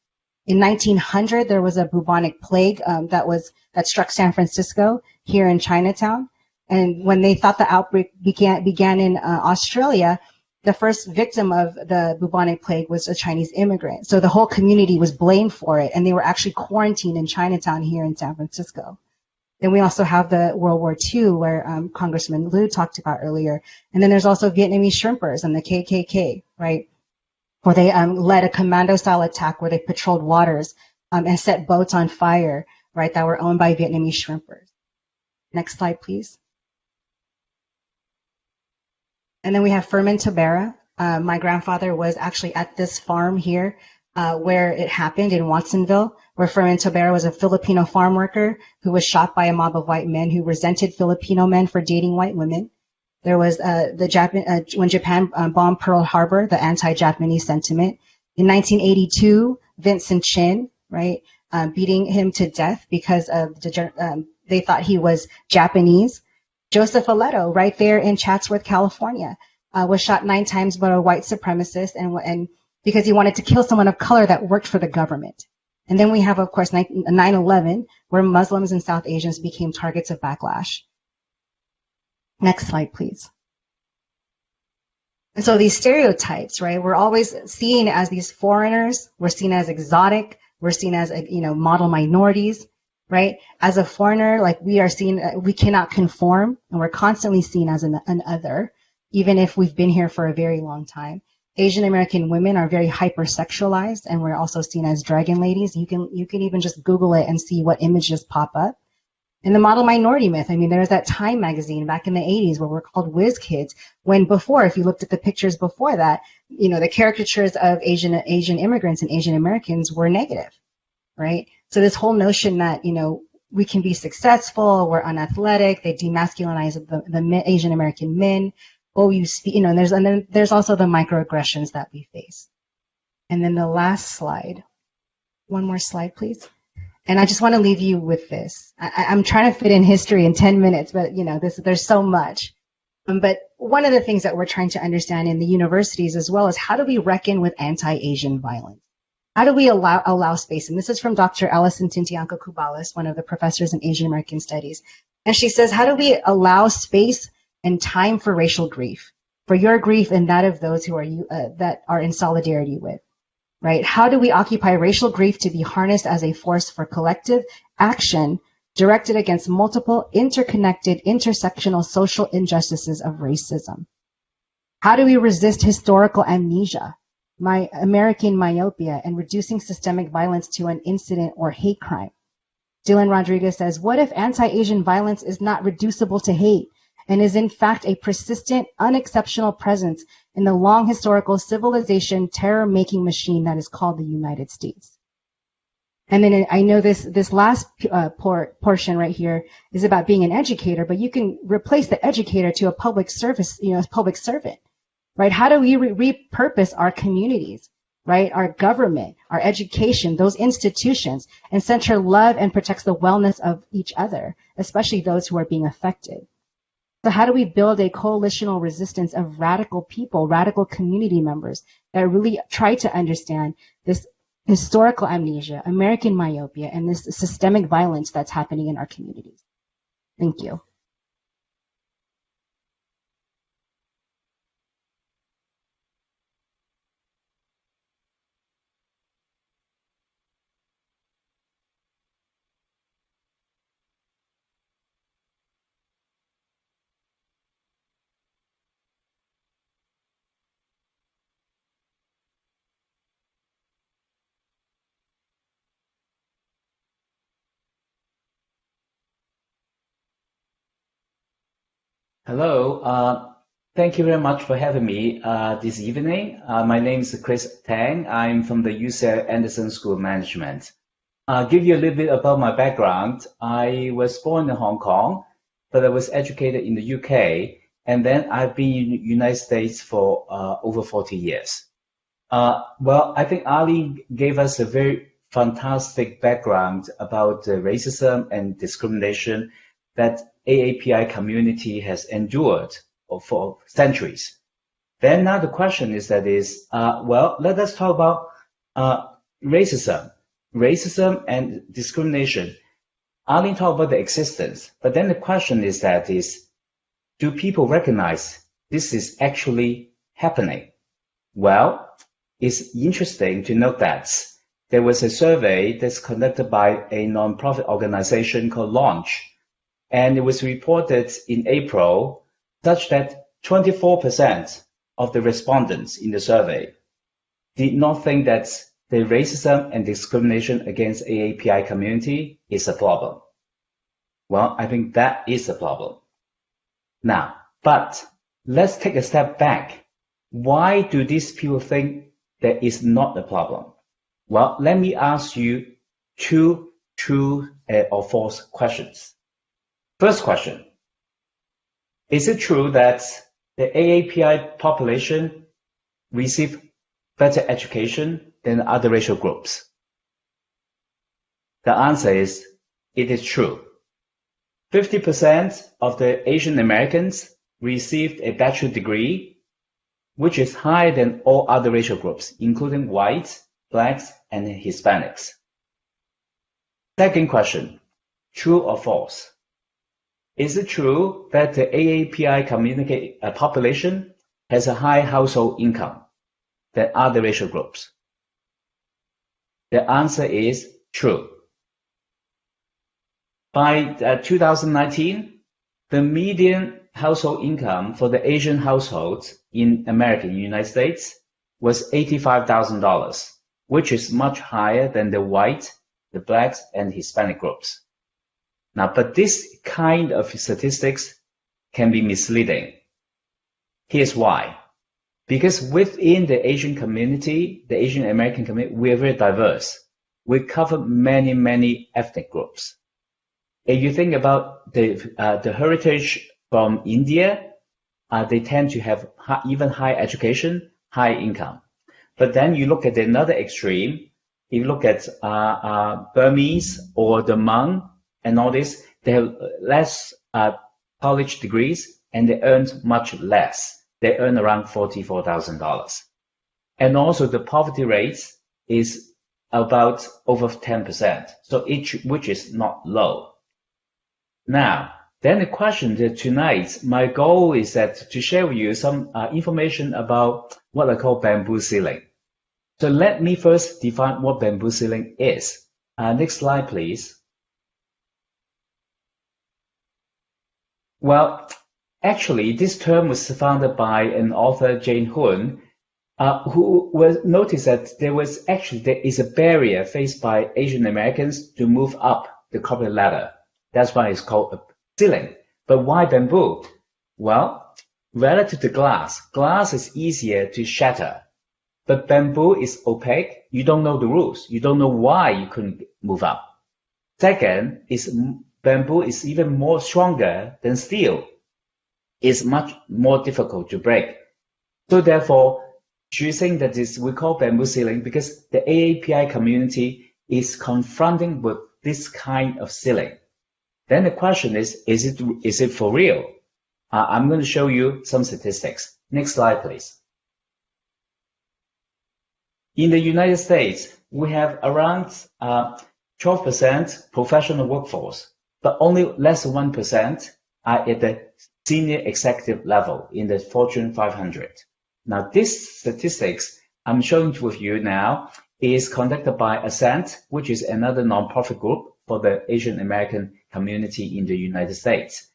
[SPEAKER 6] In 1900, there was a bubonic plague that struck San Francisco here in Chinatown. And when they thought the outbreak began in Australia, the first victim of the bubonic plague was a Chinese immigrant. So the whole community was blamed for it, and they were actually quarantined in Chinatown here in San Francisco. Then we also have the World War II, where Congressman Liu talked about earlier. And then there's also Vietnamese shrimpers and the KKK, right, where they led a commando-style attack where they patrolled waters and set boats on fire, right, that were owned by Vietnamese shrimpers. Next slide, please. And then we have Fermentabera. My grandfather was actually at this farm here where it happened in Watsonville, where Fermentabera was a Filipino farm worker who was shot by a mob of white men who resented Filipino men for dating white women. There was when Japan bombed Pearl Harbor, the anti-Japanese sentiment. In 1982, Vincent Chin, right, beating him to death because of they thought he was Japanese. Joseph Aledo, right there in Chatsworth, California, was shot 9 times by a white supremacist and because he wanted to kill someone of color that worked for the government. And then we have, of course, 9/11, where Muslims and South Asians became targets of backlash. Next slide, please. And so these stereotypes, right, we're always seen as these foreigners, we're seen as exotic, we're seen as, model minorities, right? As a foreigner, like we are seen, we cannot conform, and we're constantly seen as an other, even if we've been here for a very long time. Asian American women are very hypersexualized, and we're also seen as dragon ladies. You can even just Google it and see what images pop up. And the model minority myth, there's that Time magazine back in the 80s where we're called whiz kids, when before, if you looked at the pictures before that, the caricatures of Asian immigrants and Asian Americans were negative, right? So this whole notion that, we can be successful, we're unathletic, they demasculinize the Asian American men. Oh, and then there's also the microaggressions that we face. And then the last slide. One more slide, please. And I just want to leave you with this. I'm trying to fit in history in 10 minutes, but there's so much. But one of the things that we're trying to understand in the universities as well is how do we reckon with anti-Asian violence? How do we allow space? And this is from Dr. Alison Tintianco Cubalis, one of the professors in Asian American Studies. And she says, how do we allow space and time for racial grief, for your grief and that of those who are that are in solidarity with, right? How do we occupy racial grief to be harnessed as a force for collective action directed against multiple interconnected intersectional social injustices of racism? How do we resist historical amnesia, American myopia, and reducing systemic violence to an incident or hate crime? Dylan Rodriguez says, what if anti-Asian violence is not reducible to hate and is in fact a persistent, unexceptional presence in the long historical civilization terror-making machine that is called the United States? And then I know this last portion right here is about being an educator, but you can replace the educator to a public service, public servant, right? How do we repurpose our communities, right? Our government, our education, those institutions, and center love and protects the wellness of each other, especially those who are being affected? So how do we build a coalitional resistance of radical people, radical community members that really try to understand this historical amnesia, American myopia, and this systemic violence that's happening in our communities? Thank you.
[SPEAKER 7] Hello. Thank you very much for having me this evening. My name is Chris Tang. I'm from the UCL Anderson School of Management. I'll give you a little bit about my background. I was born in Hong Kong, but I was educated in the UK, and then I've been in the United States for over 40 years. Well, I think Ali gave us a very fantastic background about racism and discrimination that AAPI community has endured for centuries. Then now the question is well, let us talk about racism and discrimination. Ali talked about the existence, but then the question is do people recognize this is actually happening? Well, it's interesting to note that there was a survey that's conducted by a nonprofit organization called Launch, and it was reported in April such that 24% of the respondents in the survey did not think that the racism and discrimination against AAPI community is a problem. Well, I think that is a problem. Now, but let's take a step back. Why do these people think that is not a problem? Well, let me ask you two true or false questions. First question, is it true that the AAPI population receive better education than other racial groups? The answer is, it is true. 50% of the Asian Americans received a bachelor's degree, which is higher than all other racial groups, including whites, blacks, and Hispanics. Second question, true or false? Is it true that the AAPI population has a high household income than other racial groups? The answer is true. By 2019, the median household income for the Asian households in America, in the United States, was $85,000, which is much higher than the white, the blacks, and Hispanic groups. Now, but this kind of statistics can be misleading. Here's why. Because within the Asian community, the Asian American community, we are very diverse. We cover many, many ethnic groups. If you think about the heritage from India, they tend to have even high education, high income. But then you look at another extreme, you look at Burmese or the Hmong, and all this, they have less college degrees and they earn much less. They earn around $44,000. And also the poverty rate is about over 10%, so which is not low. Now, then the question that tonight, my goal is to share with you some information about what I call bamboo ceiling. So let me first define what bamboo ceiling is. Next slide, please. Well, actually, this term was founded by an author, Jane Hoon, who noticed that there is a barrier faced by Asian Americans to move up the corporate ladder. That's why it's called a ceiling. But why bamboo? Well, relative to glass is easier to shatter. But bamboo is opaque. You don't know the rules. You don't know why you couldn't move up. Second, bamboo is even more stronger than steel. It's much more difficult to break. So therefore, choosing that we call bamboo ceiling because the AAPI community is confronting with this kind of ceiling. Then the question is it for real? I'm going to show you some statistics. Next slide, please. In the United States, we have around 12% professional workforce, but only less than 1% are at the senior executive level in the Fortune 500. Now, this statistics I'm showing with you now is conducted by Ascent, which is another nonprofit group for the Asian American community in the United States.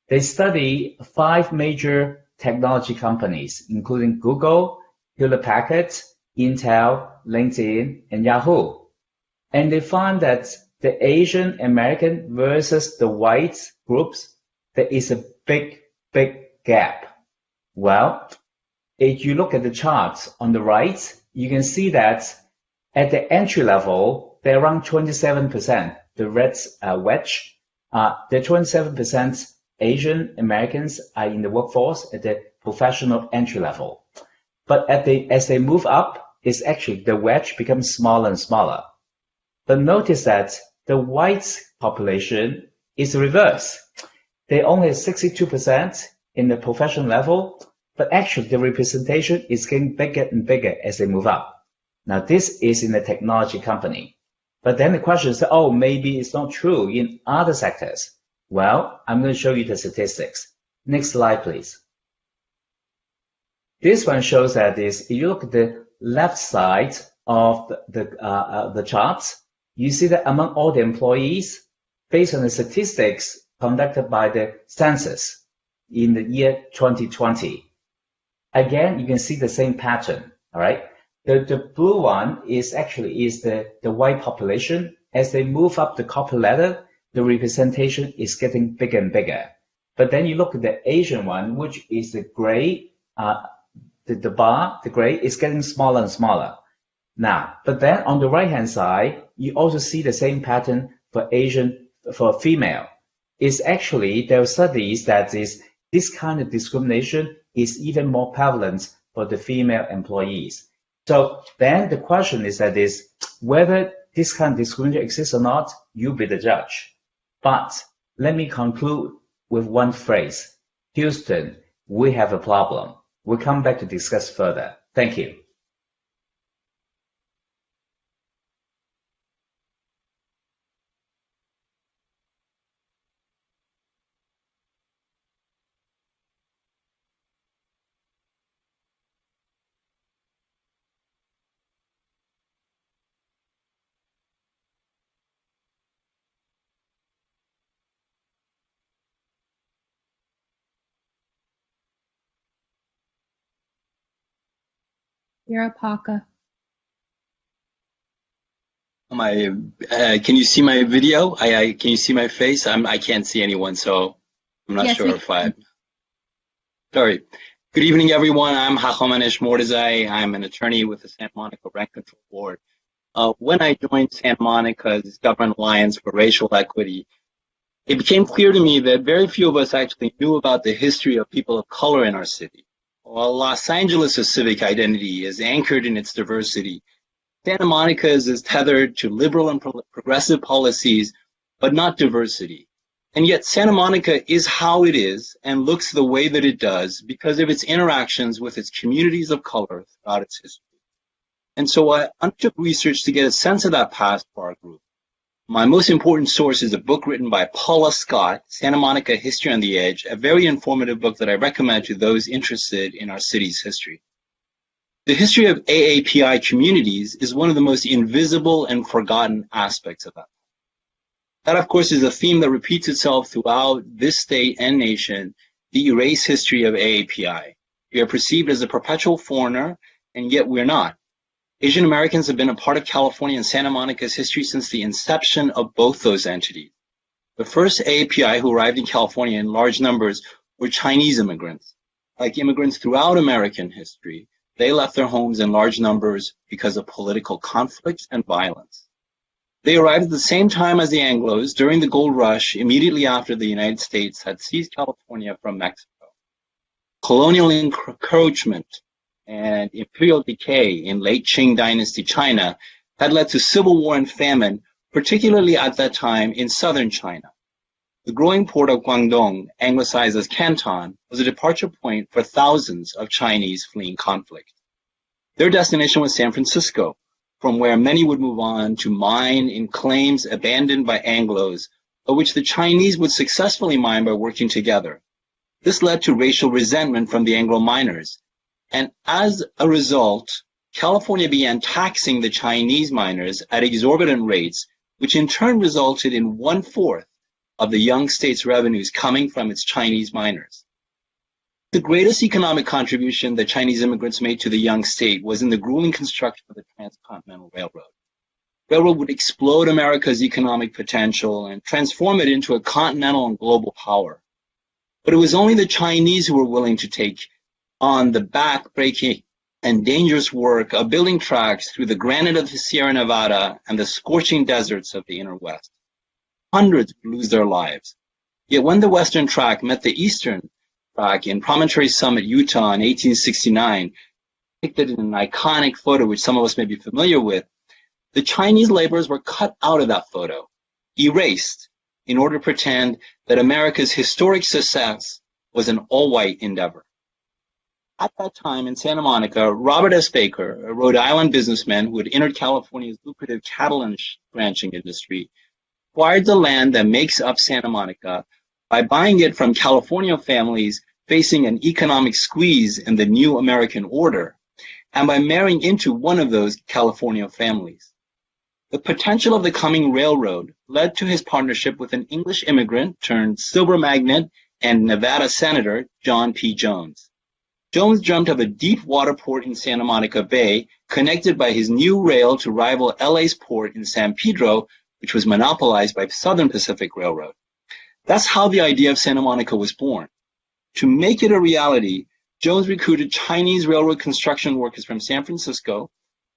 [SPEAKER 7] They study 5 major technology companies, including Google, Hewlett-Packard, Intel, LinkedIn, and Yahoo. And they found that the Asian American versus the white groups, there is a big big gap? Well, if you look at the charts on the right, you can see that at the entry level, they're around 27%. The red wedge, the 27% Asian Americans are in the workforce at the professional entry level. But as they move up, it's actually the wedge becomes smaller and smaller. But notice that the white population is the reverse. They only have 62% in the professional level, but actually the representation is getting bigger and bigger as they move up. Now this is in a technology company. But then the question is, oh, maybe it's not true in other sectors. Well, I'm going to show you the statistics. Next slide, please. This one shows that if you look at the left side of the charts, you see that among all the employees, based on the statistics conducted by the census in the year 2020, again, you can see the same pattern, all right? The blue one is the white population. As they move up the corporate ladder, the representation is getting bigger and bigger. But then you look at the Asian one, which is the gray, the bar, the gray, is getting smaller and smaller. Now, but then on the right-hand side, you also see the same pattern for for female. It's actually, there are studies that this kind of discrimination is even more prevalent for the female employees. So then the question is whether this kind of discrimination exists or not, you be the judge. But let me conclude with one phrase. Houston, we have a problem. We'll come back to discuss further. Thank you.
[SPEAKER 4] You're a Paka.
[SPEAKER 8] Can you see my video? Can you see my face? I can't see anyone, so I'm not sure if Sorry. Good evening, everyone. I'm Hachamanesh Mordezai. I'm an attorney with the Santa Monica Rent Control Board. When I joined Santa Monica's Government Alliance for Racial Equity, it became clear to me that very few of us actually knew about the history of people of color in our city. While Los Angeles' civic identity is anchored in its diversity, Santa Monica's is tethered to liberal and progressive policies, but not diversity. And yet Santa Monica is how it is and looks the way that it does because of its interactions with its communities of color throughout its history. And so I undertook research to get a sense of that past for our group. My most important source is a book written by Paula Scott, Santa Monica History on the Edge, a very informative book that I recommend to those interested in our city's history. The history of AAPI communities is one of the most invisible and forgotten aspects of that. That, of course, is a theme that repeats itself throughout this state and nation, the erased history of AAPI. We are perceived as a perpetual foreigner, and yet we're not. Asian Americans have been a part of California and Santa Monica's history since the inception of both those entities. The first AAPI who arrived in California in large numbers were Chinese immigrants. Like immigrants throughout American history, they left their homes in large numbers because of political conflicts and violence. They arrived at the same time as the Anglos during the gold rush immediately after the United States had seized California from Mexico. Colonial encroachment and imperial decay in late Qing dynasty China had led to civil war and famine, particularly at that time in southern China. The growing port of Guangdong, anglicized as Canton, was a departure point for thousands of Chinese fleeing conflict. Their destination was San Francisco, from where many would move on to mine in claims abandoned by Anglos, of which the Chinese would successfully mine by working together. This led to racial resentment from the Anglo miners. And as a result, California began taxing the Chinese miners at exorbitant rates, which in turn resulted in 1/4 of the young state's revenues coming from its Chinese miners. The greatest economic contribution that Chinese immigrants made to the young state was in the grueling construction of the Transcontinental Railroad. The railroad would explode America's economic potential and transform it into a continental and global power. But it was only the Chinese who were willing to take on the back-breaking and dangerous work of building tracks through the granite of the Sierra Nevada and the scorching deserts of the inner West. Hundreds would lose their lives. Yet when the Western track met the Eastern track in Promontory Summit, Utah in 1869, depicted in an iconic photo which some of us may be familiar with, the Chinese laborers were cut out of that photo, erased, in order to pretend that America's historic success was an all-white endeavor. At that time in Santa Monica, Robert S. Baker, a Rhode Island businessman who had entered California's lucrative cattle and ranching industry, acquired the land that makes up Santa Monica by buying it from California families facing an economic squeeze in the new American order, and by marrying into one of those California families. The potential of the coming railroad led to his partnership with an English immigrant turned silver magnate and Nevada Senator, John P. Jones. Jones dreamt of a deep water port in Santa Monica Bay, connected by his new rail to rival LA's port in San Pedro, which was monopolized by Southern Pacific Railroad. That's how the idea of Santa Monica was born. To make it a reality, Jones recruited Chinese railroad construction workers from San Francisco,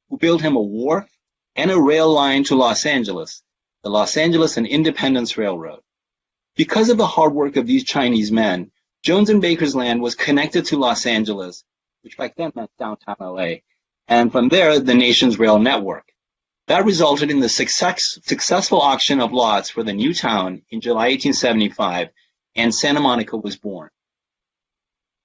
[SPEAKER 8] who built him a wharf and a rail line to Los Angeles, the Los Angeles and Independence Railroad. Because of the hard work of these Chinese men, Jones and Baker's land was connected to Los Angeles, which back then meant downtown LA, and from there, the nation's rail network. That resulted in the successful auction of lots for the new town in July 1875, and Santa Monica was born.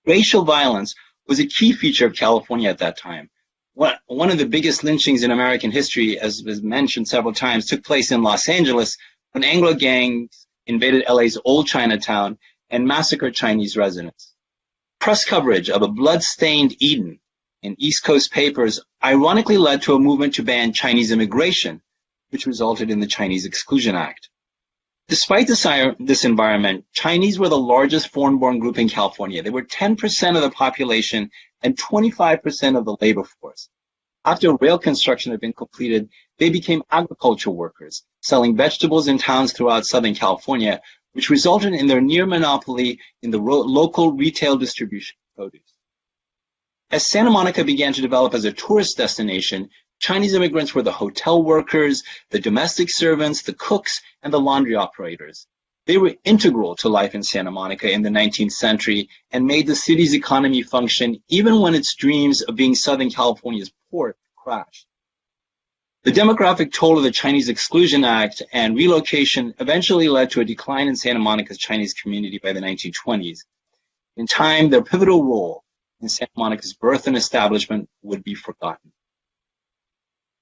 [SPEAKER 8] Racial violence was a key feature of California at that time. One of the biggest lynchings in American history, as was mentioned several times, took place in Los Angeles when Anglo gangs invaded LA's old Chinatown and massacred Chinese residents. Press coverage of a blood-stained Eden in East Coast papers ironically led to a movement to ban Chinese immigration, which resulted in the Chinese Exclusion Act. Despite this environment, Chinese were the largest foreign-born group in California. They were 10% of the population and 25% of the labor force. After rail construction had been completed, they became agriculture workers, selling vegetables in towns throughout Southern California, which resulted in their near monopoly in the local retail distribution of produce. As Santa Monica began to develop as a tourist destination, Chinese immigrants were the hotel workers, the domestic servants, the cooks, and the laundry operators. They were integral to life in Santa Monica in the 19th century and made the city's economy function even when its dreams of being Southern California's port crashed. The demographic toll of the Chinese Exclusion Act and relocation eventually led to a decline in Santa Monica's Chinese community by the 1920s. In time, their pivotal role in Santa Monica's birth and establishment would be forgotten.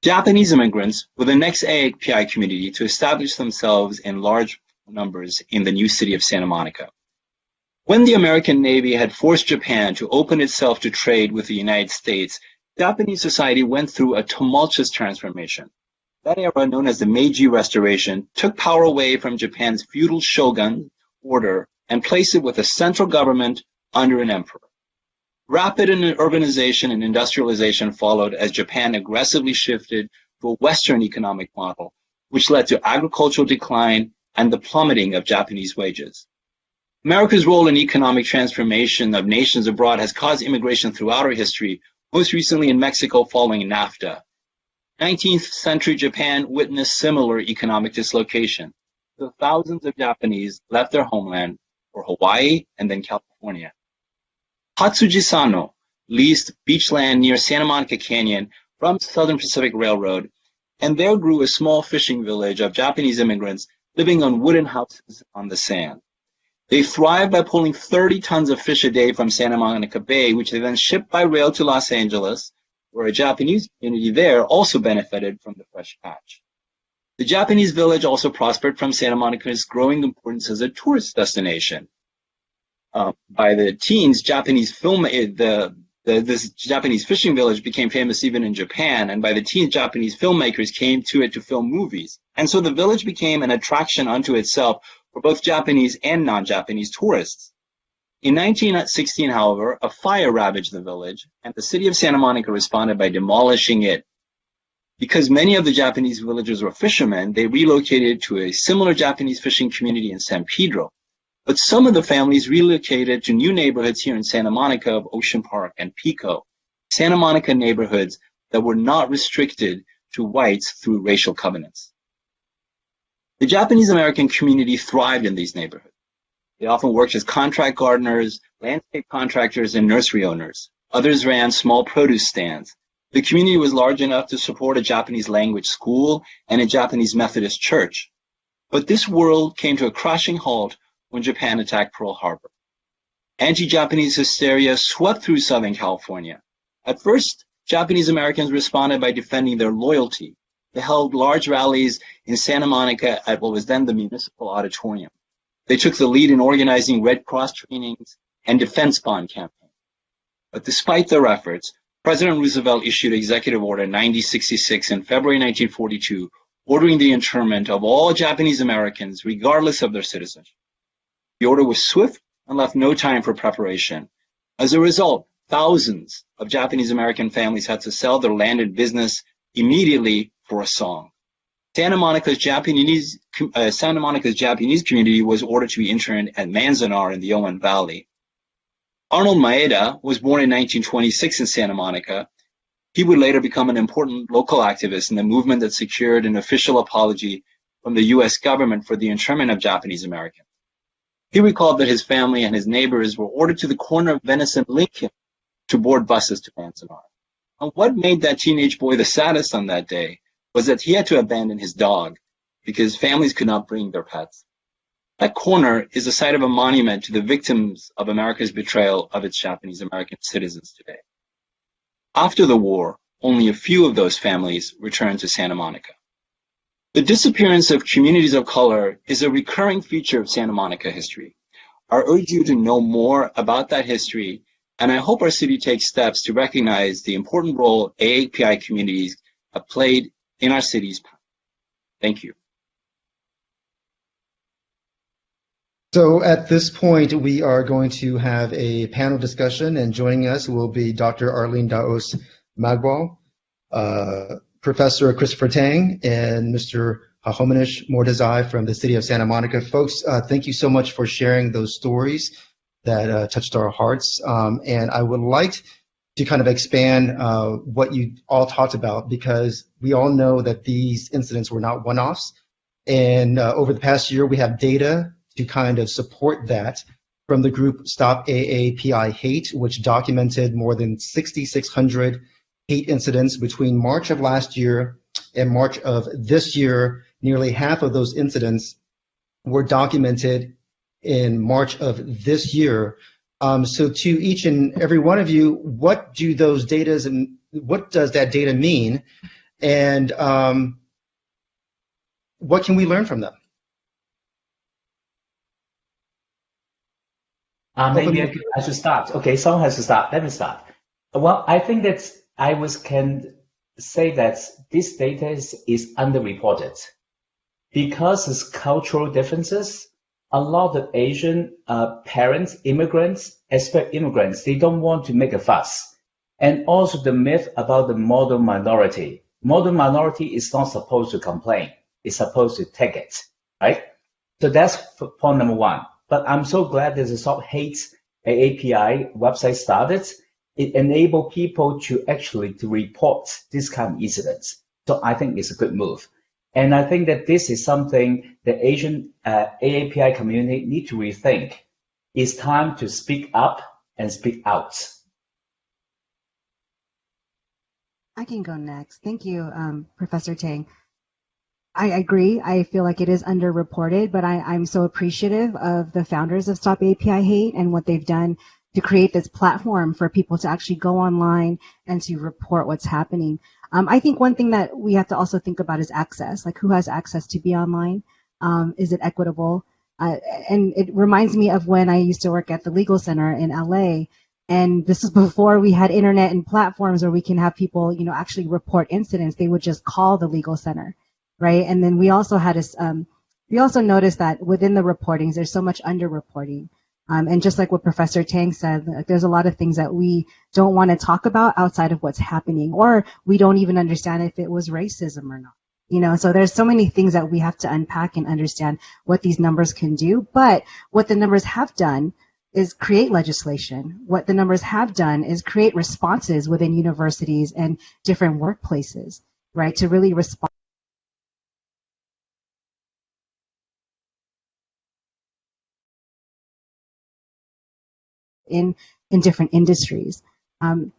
[SPEAKER 8] Japanese immigrants were the next AAPI community to establish themselves in large numbers in the new city of Santa Monica. When the American Navy had forced Japan to open itself to trade with the United States, Japanese society went through a tumultuous transformation. That era, known as the Meiji Restoration, took power away from Japan's feudal shogun order and placed it with a central government under an emperor. Rapid urbanization and industrialization followed as Japan aggressively shifted to a Western economic model, which led to agricultural decline and the plummeting of Japanese wages. America's role in economic transformation of nations abroad has caused immigration throughout our history, most recently in Mexico following NAFTA. 19th century Japan witnessed similar economic dislocation. So thousands of Japanese left their homeland for Hawaii and then California. Hatsuji Sano leased beachland near Santa Monica Canyon from Southern Pacific Railroad, and there grew a small fishing village of Japanese immigrants living on wooden houses on the sand. They thrived by pulling 30 tons of fish a day from Santa Monica Bay, which they then shipped by rail to Los Angeles, where a Japanese community there also benefited from the fresh catch. The Japanese village also prospered from Santa Monica's growing importance as a tourist destination. By the teens, this Japanese fishing village became famous even in Japan, and by the teens, Japanese filmmakers came to it to film movies. And so the village became an attraction unto itself for both Japanese and non-Japanese tourists. In 1916, however, a fire ravaged the village, and the city of Santa Monica responded by demolishing it. Because many of the Japanese villagers were fishermen, they relocated to a similar Japanese fishing community in San Pedro. But some of the families relocated to new neighborhoods here in Santa Monica of Ocean Park and Pico, Santa Monica neighborhoods that were not restricted to whites through racial covenants. The Japanese American community thrived in these neighborhoods. They often worked as contract gardeners, landscape contractors, and nursery owners. Others ran small produce stands. The community was large enough to support a Japanese language school and a Japanese Methodist church. But this world came to a crashing halt when Japan attacked Pearl Harbor. Anti-Japanese hysteria swept through Southern California. At first, Japanese Americans responded by defending their loyalty. They held large rallies in Santa Monica at what was then the Municipal Auditorium. They took the lead in organizing Red Cross trainings and defense bond campaigns. But despite their efforts, President Roosevelt issued Executive Order 9066 in February 1942, ordering the internment of all Japanese Americans, regardless of their citizenship. The order was swift and left no time for preparation. As a result, thousands of Japanese American families had to sell their land and business immediately for a song. Santa Monica's Japanese community was ordered to be interned at Manzanar in the Ojai Valley. Arnold Maeda was born in 1926 in Santa Monica. He would later become an important local activist in the movement that secured an official apology from the U.S. government for the internment of Japanese Americans. He recalled that his family and his neighbors were ordered to the corner of Venice and Lincoln to board buses to Manzanar. And what made that teenage boy the saddest on that day was that he had to abandon his dog because families could not bring their pets. That corner is the site of a monument to the victims of America's betrayal of its Japanese American citizens today. After the war, only a few of those families returned to Santa Monica. The disappearance of communities of color is a recurring feature of Santa Monica history. I urge you to know more about that history, and I hope our city takes steps to recognize the important role AAPI communities have played in our city's past. Thank you.
[SPEAKER 5] So at this point, we are going to have a panel discussion, and joining us will be Dr. Arlene Daos Magwal, Professor Christopher Tang, and Mr. Hahomanish Mordezai from the city of Santa Monica. Folks, thank you so much for sharing those stories that touched our hearts. And I would like to kind of expand what you all talked about, because we all know that these incidents were not one-offs. And over the past year, we have data to kind of support that from the group Stop AAPI Hate, which documented more than 6,600 hate incidents between March of last year and March of this year. Nearly half of those incidents were documented in March of this year. So to each and every one of you, what does that data mean? And what can we learn from them?
[SPEAKER 7] Maybe I should start. Okay, someone has to start. Let me start. Well, I think that can say that this data is underreported because of cultural differences. A lot of Asian parents, immigrants, especially immigrants, they don't want to make a fuss. And also the myth about the model minority. Model minority is not supposed to complain. It's supposed to take it, right? So that's point number one. But I'm so glad there's a Stop Hate AAPI website started. It enables people to report this kind of incidents. So I think it's a good move. And I think that this is something the Asian AAPI community need to rethink. It's time to speak up and speak out.
[SPEAKER 6] I can go next. Thank you, Professor Tang. I agree. I feel like it is underreported, but I'm so appreciative of the founders of Stop API Hate and what they've done to create this platform for people to actually go online and to report what's happening. I think one thing that we have to also think about is access, like who has access to be online? Is it equitable? And it reminds me of when I used to work at the Legal Center in LA. And this is before we had internet and platforms where we can have people, actually report incidents. They would just call the Legal Center. Right. And then we also had we also noticed that within the reportings, there's so much underreporting. And just like what Professor Tang said, there's a lot of things that we don't want to talk about outside of what's happening, or we don't even understand if it was racism or not. So there's so many things that we have to unpack and understand what these numbers can do. But what the numbers have done is create legislation. What the numbers have done is create responses within universities and different workplaces, right, to really respond in different industries. And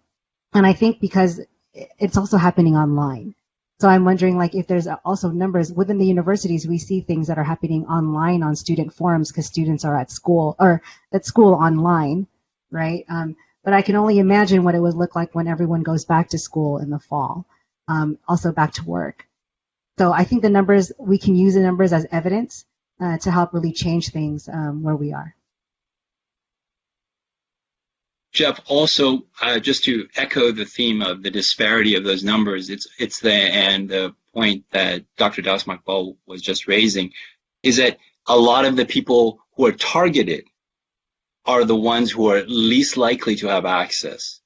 [SPEAKER 6] I think because it's also happening online. So I'm wondering, like, if there's also numbers within the universities, we see things that are happening online on student forums because students are at school online, right? But I can only imagine what it would look like when everyone goes back to school in the fall, also back to work. So I think the numbers, we can use the numbers as evidence to help really change things where we are.
[SPEAKER 8] Jeff, also, just to echo the theme of the disparity of those numbers, it's the point that Dr. Dasmakbal was just raising, is that a lot of the people who are targeted are the ones who are least likely to have access.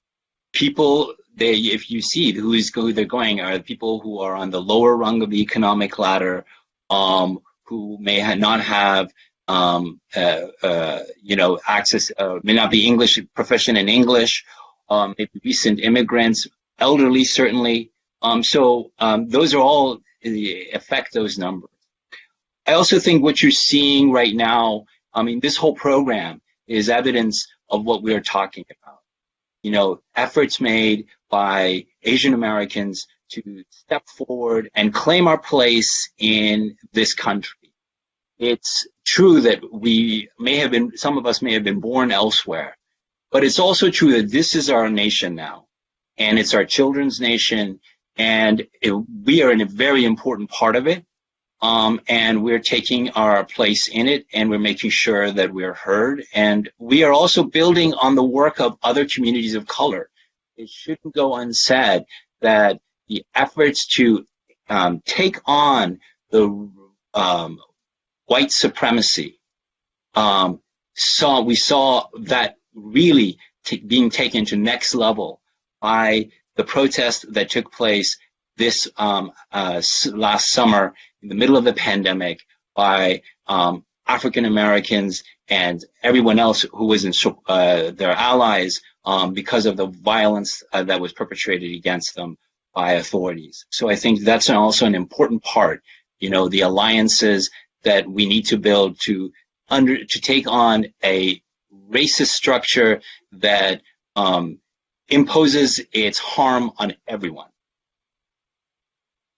[SPEAKER 8] People, if you see who they're going, are people who are on the lower rung of the economic ladder, who may not have access, may not be proficient in English, maybe recent immigrants, elderly certainly. Those are all affect those numbers. I also think what you're seeing right now, this whole program is evidence of what we are talking about. Efforts made by Asian Americans to step forward and claim our place in this country. It's true that some of us may have been born elsewhere, but it's also true that this is our nation now, and it's our children's nation, and we are in a very important part of it, and we're taking our place in it, and we're making sure that we're heard, and we are also building on the work of other communities of color. It shouldn't go unsaid that the efforts to take on the white supremacy, we saw that really being taken to next level by the protest that took place this last summer in the middle of the pandemic by African Americans and everyone else who was in their allies because of the violence that was perpetrated against them by authorities. So I think that's also an important part, the alliances that we need to build to take on a racist structure that imposes its harm on everyone.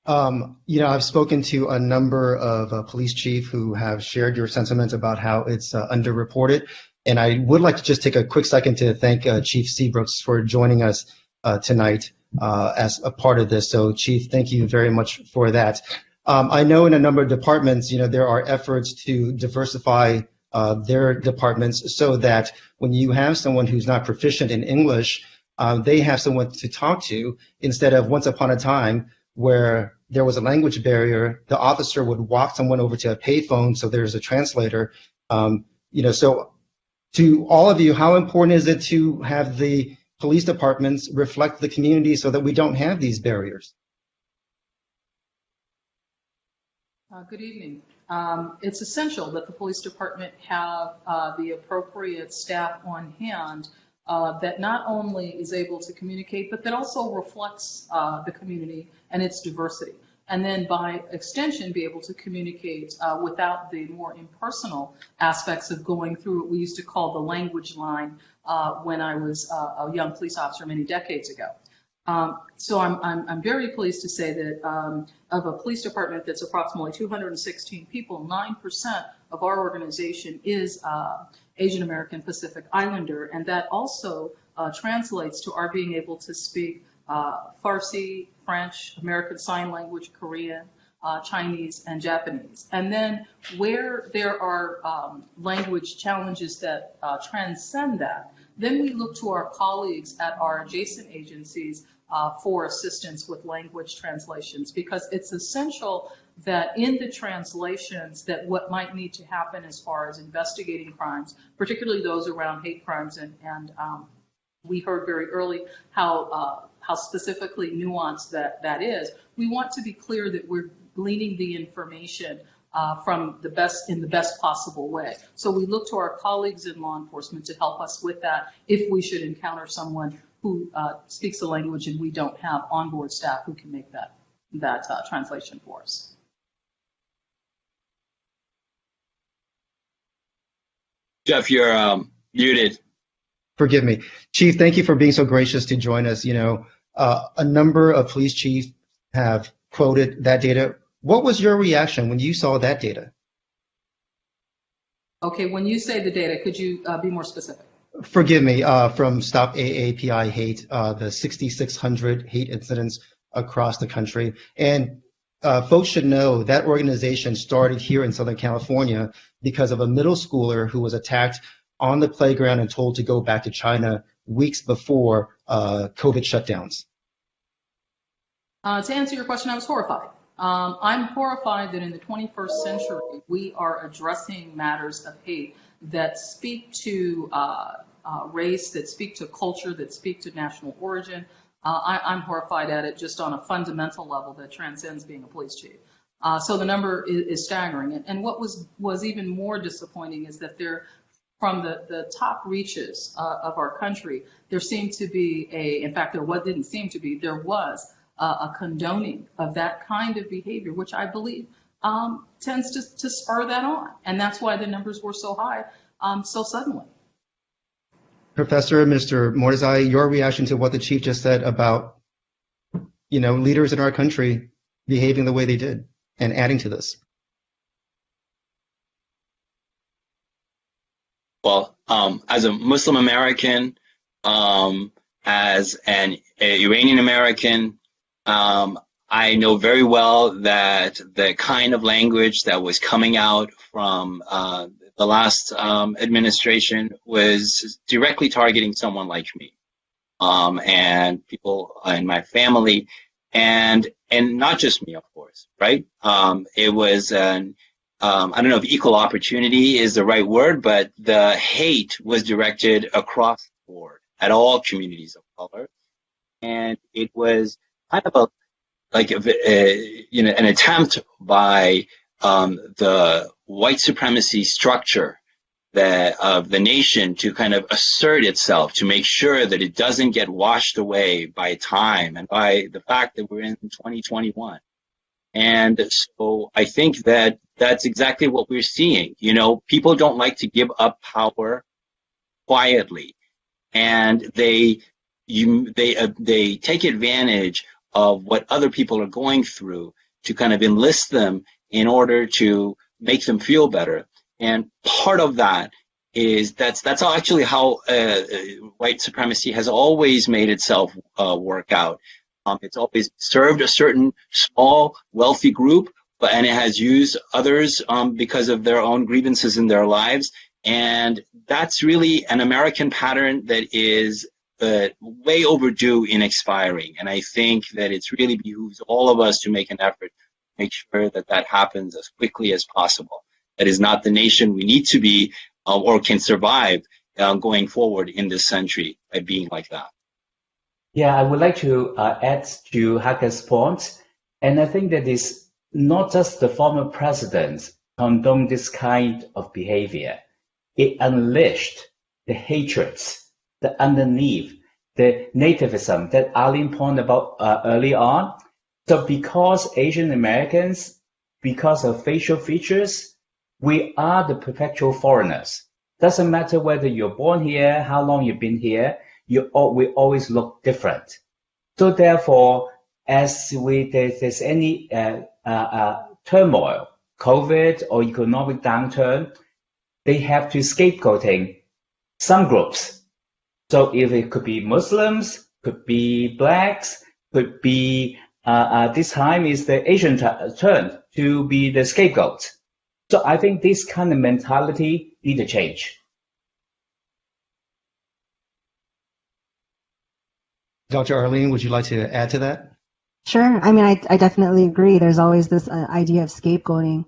[SPEAKER 5] I've spoken to a number of police chiefs who have shared your sentiments about how it's underreported, and I would like to just take a quick second to thank Chief Seabrooks for joining us tonight as a part of this. So, Chief, thank you very much for that. I know in a number of departments, there are efforts to diversify their departments so that when you have someone who's not proficient in English, they have someone to talk to instead of once upon a time where there was a language barrier, the officer would walk someone over to a payphone so there's a translator. So to all of you, how important is it to have the police departments reflect the community so that we don't have these barriers?
[SPEAKER 9] Good evening. It's essential that the police department have the appropriate staff on hand that not only is able to communicate, but that also reflects the community and its diversity. And then by extension, be able to communicate without the more impersonal aspects of going through what we used to call the language line when I was a young police officer many decades ago. So I'm very pleased to say that of a police department that's approximately 216 people, 9% of our organization is Asian American Pacific Islander, and that also translates to our being able to speak Farsi, French, American Sign Language, Korean, Chinese, and Japanese. And then where there are language challenges that transcend that, then we look to our colleagues at our adjacent agencies for assistance with language translations, because it's essential that in the translations that what might need to happen as far as investigating crimes, particularly those around hate crimes, and we heard very early how specifically nuanced that is. We want to be clear that gleaning the information from in the best possible way. So we look to our colleagues in law enforcement to help us with that if we should encounter someone who speaks the language and we don't have onboard staff who can make that translation for us.
[SPEAKER 8] Jeff, you're muted.
[SPEAKER 5] Forgive me. Chief, thank you for being so gracious to join us. You know, a number of police chiefs have quoted that data. What was your reaction when you saw that data?
[SPEAKER 9] Okay, when you say the data, could you be more specific?
[SPEAKER 5] Forgive me, from Stop AAPI Hate, the 6,600 hate incidents across the country. And folks should know that organization started here in Southern California because of a middle schooler who was attacked on the playground and told to go back to China weeks before COVID shutdowns.
[SPEAKER 9] To answer your question, I was horrified. I'm horrified that in the 21st century, we are addressing matters of hate that speak to race, that speak to culture, that speak to national origin. I'm horrified at it just on a fundamental level that transcends being a police chief. So the number is staggering. And what was even more disappointing is that from the top reaches of our country, there seemed to be in fact, there was a condoning of that kind of behavior, which I believe tends to spur that on. And that's why the numbers were so high so suddenly.
[SPEAKER 5] Professor, Mr. Mordesai, your reaction to what the chief just said about, leaders in our country behaving the way they did and adding to this.
[SPEAKER 8] Well, as a Muslim American, as an Iranian American, I know very well that the kind of language that was coming out from the last administration was directly targeting someone like me, and people in my family, and not just me, of course, right? It was I don't know if equal opportunity is the right word, but the hate was directed across the board at all communities of color, and it was kind of an attempt by the white supremacy structure of the nation to kind of assert itself, to make sure that it doesn't get washed away by time and by the fact that we're in 2021. And so I think that that's exactly what we're seeing. People don't like to give up power quietly, and they take advantage of what other people are going through to kind of enlist them in order to make them feel better. And part of that is that's actually how white supremacy has always made itself work out. It's always served a certain small, wealthy group, and it has used others because of their own grievances in their lives. And that's really an American pattern that is way overdue in expiring. And I think that it's really behooves all of us to make an effort to make sure that happens as quickly as possible. That is not the nation we need to be or can survive going forward in this century by being like that.
[SPEAKER 7] Yeah, I would like to add to Haka's point, and I think that is not just the former president condoned this kind of behavior. It unleashed the hatreds, the underneath, the nativism that Arlene pointed about early on. So because Asian Americans, because of facial features, we are the perpetual foreigners. Doesn't matter whether you're born here, how long you've been here, we always look different. So therefore, as there's any turmoil, COVID or economic downturn, they have to scapegoating some groups. So if it could be Muslims, could be blacks, could be this time is the Asian turn to be the scapegoat. So I think this kind of mentality need to change.
[SPEAKER 5] Dr. Arlene, would you like to add to that?
[SPEAKER 6] Sure. I mean, I definitely agree. There's always this idea of scapegoating,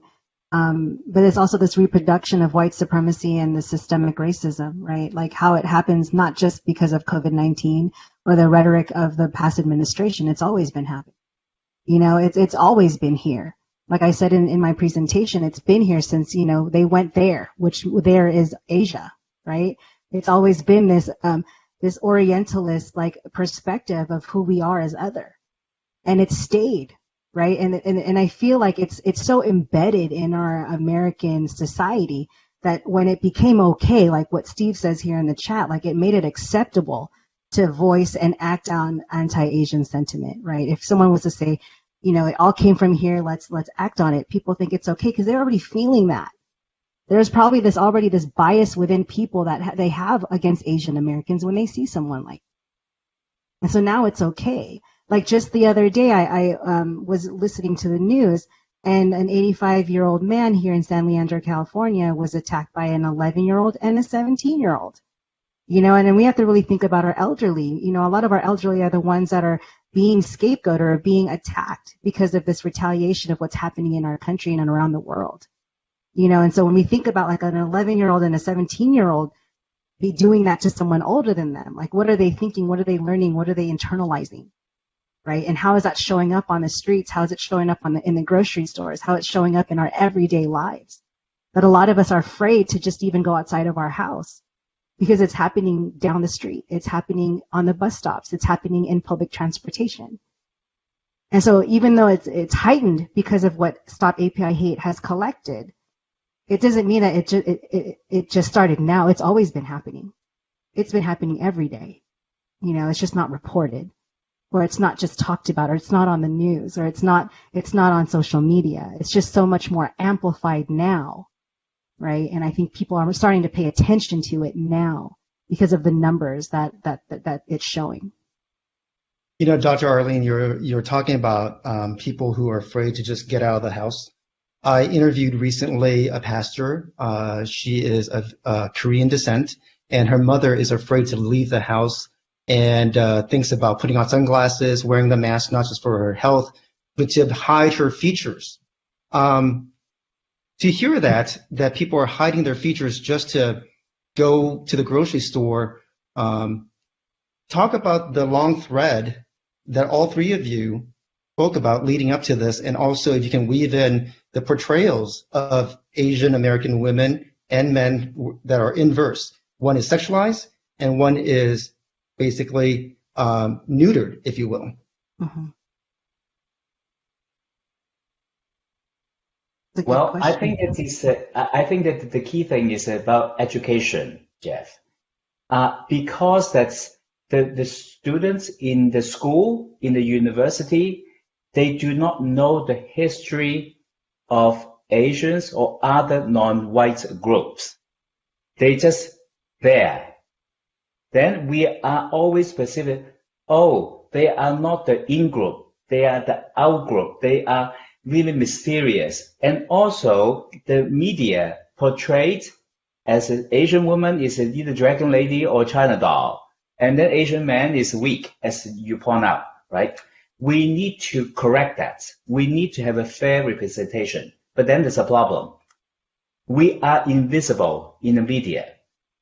[SPEAKER 6] but it's also this reproduction of white supremacy and the systemic racism, right? Like how it happens not just because of COVID-19 or the rhetoric of the past administration. It's always been happening. It's always been here. Like I said in my presentation, it's been here since, they went there, which there is Asia, right? It's always been this this Orientalist like perspective of who we are as other, and it's stayed, right? And I feel like it's so embedded in our American society that when it became okay, like what Steve says here in the chat, like it made it acceptable to voice and act on anti-Asian sentiment, right? If someone was to say, it all came from here, let's act on it, people think it's okay because they're already feeling that. There's probably this bias within people that they have against Asian Americans when they see someone like. And so now it's okay. Like just the other day, I was listening to the news, and an 85-year-old man here in San Leandro, California, was attacked by an 11-year-old and a 17-year-old. And then we have to really think about our elderly. A lot of our elderly are the ones that are being scapegoated or being attacked because of this retaliation of what's happening in our country and around the world. And so when we think about like an 11-year-old and a 17-year-old be doing that to someone older than them, like what are they thinking? What are they learning? What are they internalizing? Right? And how is that showing up on the streets? How is it showing up in the grocery stores? How it's showing up in our everyday lives? That a lot of us are afraid to just even go outside of our house because it's happening down the street. It's happening on the bus stops. It's happening in public transportation. And so even though it's heightened because of what Stop API Hate has collected, it doesn't mean that it just started now. It's always been happening. It's been happening every day. It's just not reported, or it's not just talked about, or it's not on the news, or it's not on social media. It's just so much more amplified now, right? And I think people are starting to pay attention to it now because of the numbers that it's showing.
[SPEAKER 5] Dr. Arlene, you're talking about people who are afraid to just get out of the house. I interviewed recently a pastor. She is of Korean descent, and her mother is afraid to leave the house and thinks about putting on sunglasses, wearing the mask, not just for her health, but to hide her features. To hear that people are hiding their features just to go to the grocery store, talk about the long thread that all three of you spoke about leading up to this, and also if you can weave in the portrayals of Asian American women and men that are inverse. One is sexualized, and one is basically neutered, if you will.
[SPEAKER 6] Mm-hmm.
[SPEAKER 7] Well, I think that the key thing is about education, Jeff, because that's the students in the school, in the university, they do not know the history of Asians or other non-white groups. They just there. Then we are always specific. Oh, they are not the in group. They are the out group. They are really mysterious. And also the media portrayed as an Asian woman is either dragon lady or China doll. And then Asian man is weak, as you point out, right? We need to correct that. We need to have a fair representation. But then there's a problem. We are invisible in the media.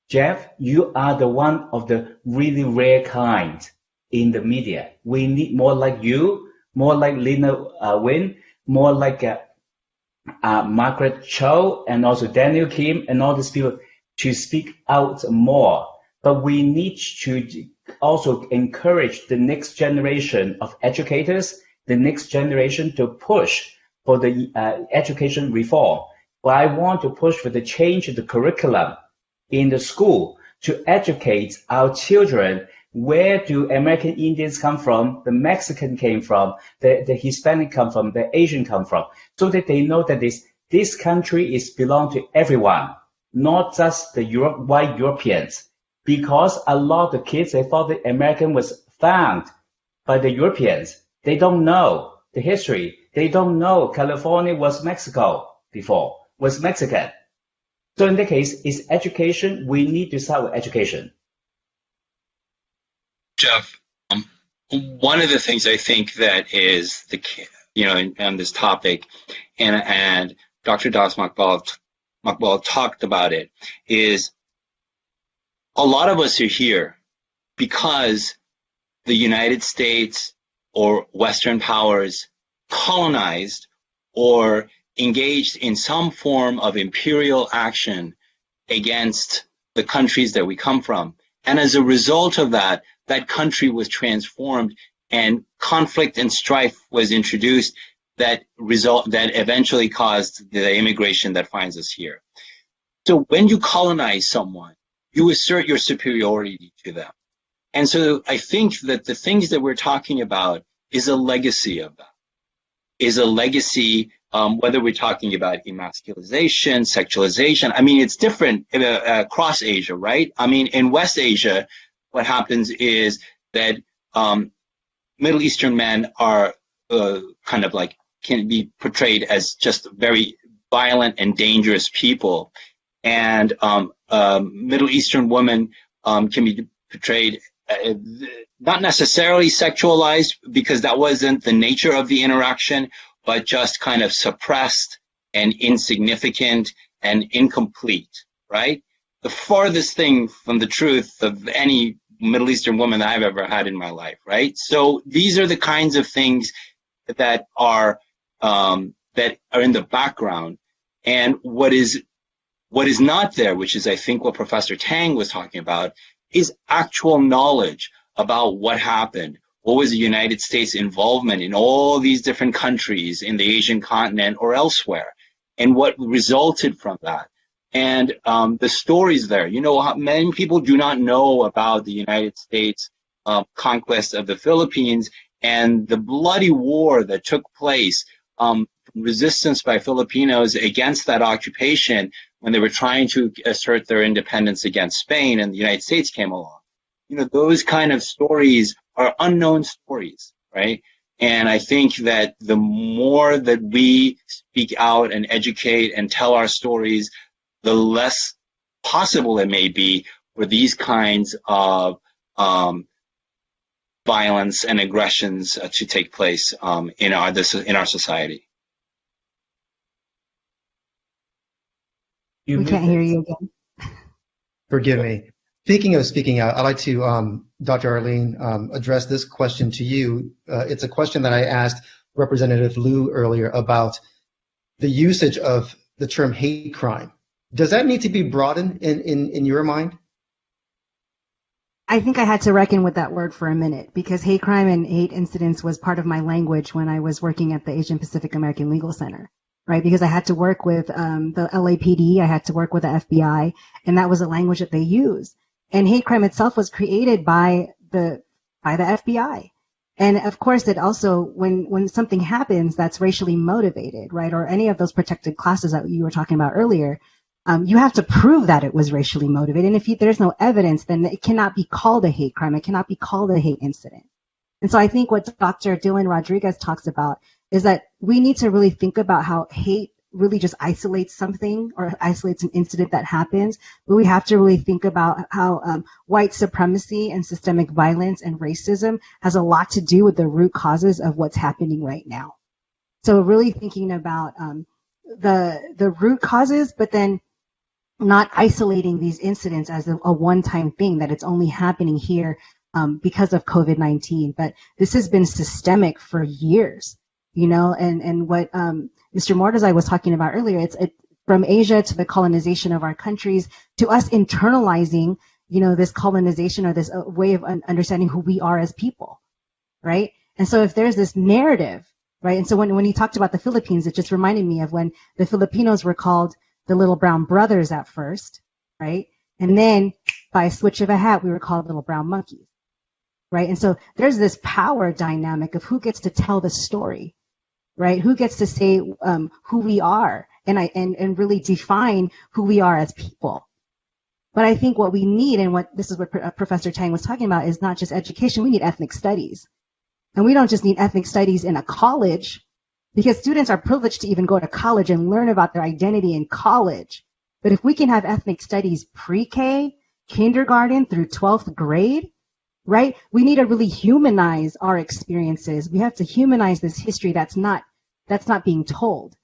[SPEAKER 7] Jeff, you are the one of the really rare kind in the media. We need more like you, more like Lena Wynn, more like Margaret Cho, and also Daniel Kim, and all these people to speak out more. But we need to also encourage the next generation of educators, the next generation to push for the education reform. But I want to push for the change of the curriculum in the school to educate our children. Where do American Indians come from? The Mexican came from, the Hispanic come from, the Asian come from, so that they know that this country is belong to everyone, not just the white Europeans. Because a lot of kids, they thought that American was found by the Europeans. They don't know the history. They don't know California was Mexico before, was Mexican. So in that case, it's education. We need to start with education.
[SPEAKER 8] Jeff, one of the things I think that is on this topic, and Dr. Das Maqbal talked about it, is a lot of us are here because the United States or Western powers colonized or engaged in some form of imperial action against the countries that we come from. And as a result of that, that country was transformed and conflict and strife was introduced that eventually caused the immigration that finds us here. So when you colonize someone, you assert your superiority to them. And so I think that the things that we're talking about is a legacy of that, is a legacy, whether we're talking about emasculization, sexualization. I mean, it's different across Asia, right? I mean, in West Asia, what happens is that Middle Eastern men are kind of like, can be portrayed as just very violent and dangerous people. And Middle Eastern women can be portrayed not necessarily sexualized, because that wasn't the nature of the interaction, but just kind of suppressed and insignificant and incomplete, right? The farthest thing from the truth of any Middle Eastern woman that I've ever had in my life, right? So these are the kinds of things that are in the background. And what is not there, which is I think what Professor Chang was talking about, is actual knowledge about what happened. What was the United States involvement in all these different countries in the Asian continent or elsewhere, and what resulted from that. And the stories there, you know, many people do not know about the United States conquest of the Philippines and the bloody war that took place, resistance by Filipinos against that occupation when they were trying to assert their independence against Spain and the United States came along. You know, those kind of stories are unknown stories, right? And I think that the more that we speak out and educate and tell our stories, the less possible it may be for these kinds of violence and aggressions to take place in our society.
[SPEAKER 6] We can't hear you again.
[SPEAKER 5] Forgive me. Speaking of speaking out, I'd like to, Dr. Arlene, address this question to you. It's a question that I asked Representative Liu earlier about the usage of the term hate crime. Does that need to be broadened in your mind?
[SPEAKER 6] I think I had to reckon with that word for a minute, because hate crime and hate incidents was part of my language when I was working at the Asian Pacific American Legal Center. Right, because I had to work with the LAPD, I had to work with the FBI, and that was a language that they use. And hate crime itself was created by the FBI. And of course, it also, when something happens that's racially motivated, right, or any of those protected classes that you were talking about earlier, you have to prove that it was racially motivated. And if there's no evidence, then it cannot be called a hate crime. It cannot be called a hate incident. And so I think what Dr. Dylan Rodriguez talks about is that we need to really think about how hate really just isolates something or isolates an incident that happens, but we have to really think about how white supremacy and systemic violence and racism has a lot to do with the root causes of what's happening right now. So really thinking about the root causes, but then not isolating these incidents as a one-time thing, that it's only happening here because of COVID-19. But this has been systemic for years. You know, and what Mr. Mordezai was talking about earlier, it's from Asia to the colonization of our countries to us internalizing, you know, this colonization or this way of understanding who we are as people, right? And so if there's this narrative, right? And so when he talked about the Philippines, it just reminded me of when the Filipinos were called the little brown brothers at first, right? And then by a switch of a hat, we were called little brown monkeys, right? And so there's this power dynamic of who gets to tell the story. Right? Who gets to say who we are and really define who we are as people. But I think what we need, and what this is what Professor Chang was talking about, is not just education, we need ethnic studies. And we don't just need ethnic studies in a college, because students are privileged to even go to college and learn about their identity in college. But if we can have ethnic studies pre-K, kindergarten through 12th grade, right? We need to really humanize our experiences. We have to humanize this history that's not being told.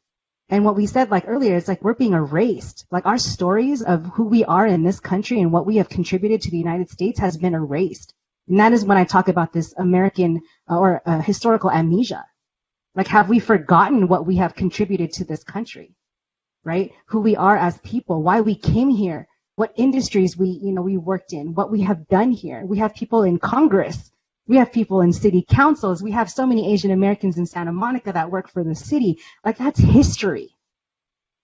[SPEAKER 6] And what we said like earlier, it's like we're being erased. Like our stories of who we are in this country and what we have contributed to the United States has been erased. And that is when I talk about this American or historical amnesia, Like, have we forgotten what we have contributed to this country, right? Who we are as people, why we came here, what industries we worked in, what we have done here. We have people in Congress. We have people in city councils. We have so many Asian Americans in Santa Monica that work for the city. Like, that's history,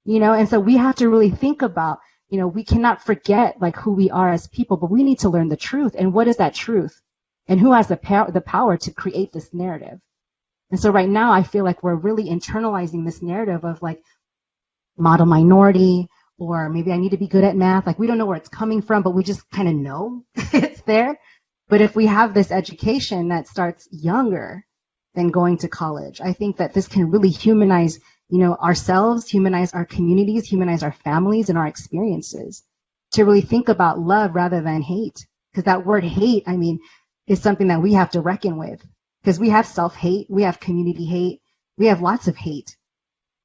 [SPEAKER 6] and so we have to really think about, we cannot forget like who we are as people, but we need to learn the truth. And what is that truth? And who has the power to create this narrative? And so right now I feel like we're really internalizing this narrative of like model minority, or maybe I need to be good at math. Like, we don't know where it's coming from, but we just kind of know it's there. But if we have this education that starts younger than going to college, I think that this can really humanize, ourselves, humanize our communities, humanize our families and our experiences, to really think about love rather than hate. Because that word hate, is something that we have to reckon with. Because we have self-hate, we have community hate, we have lots of hate.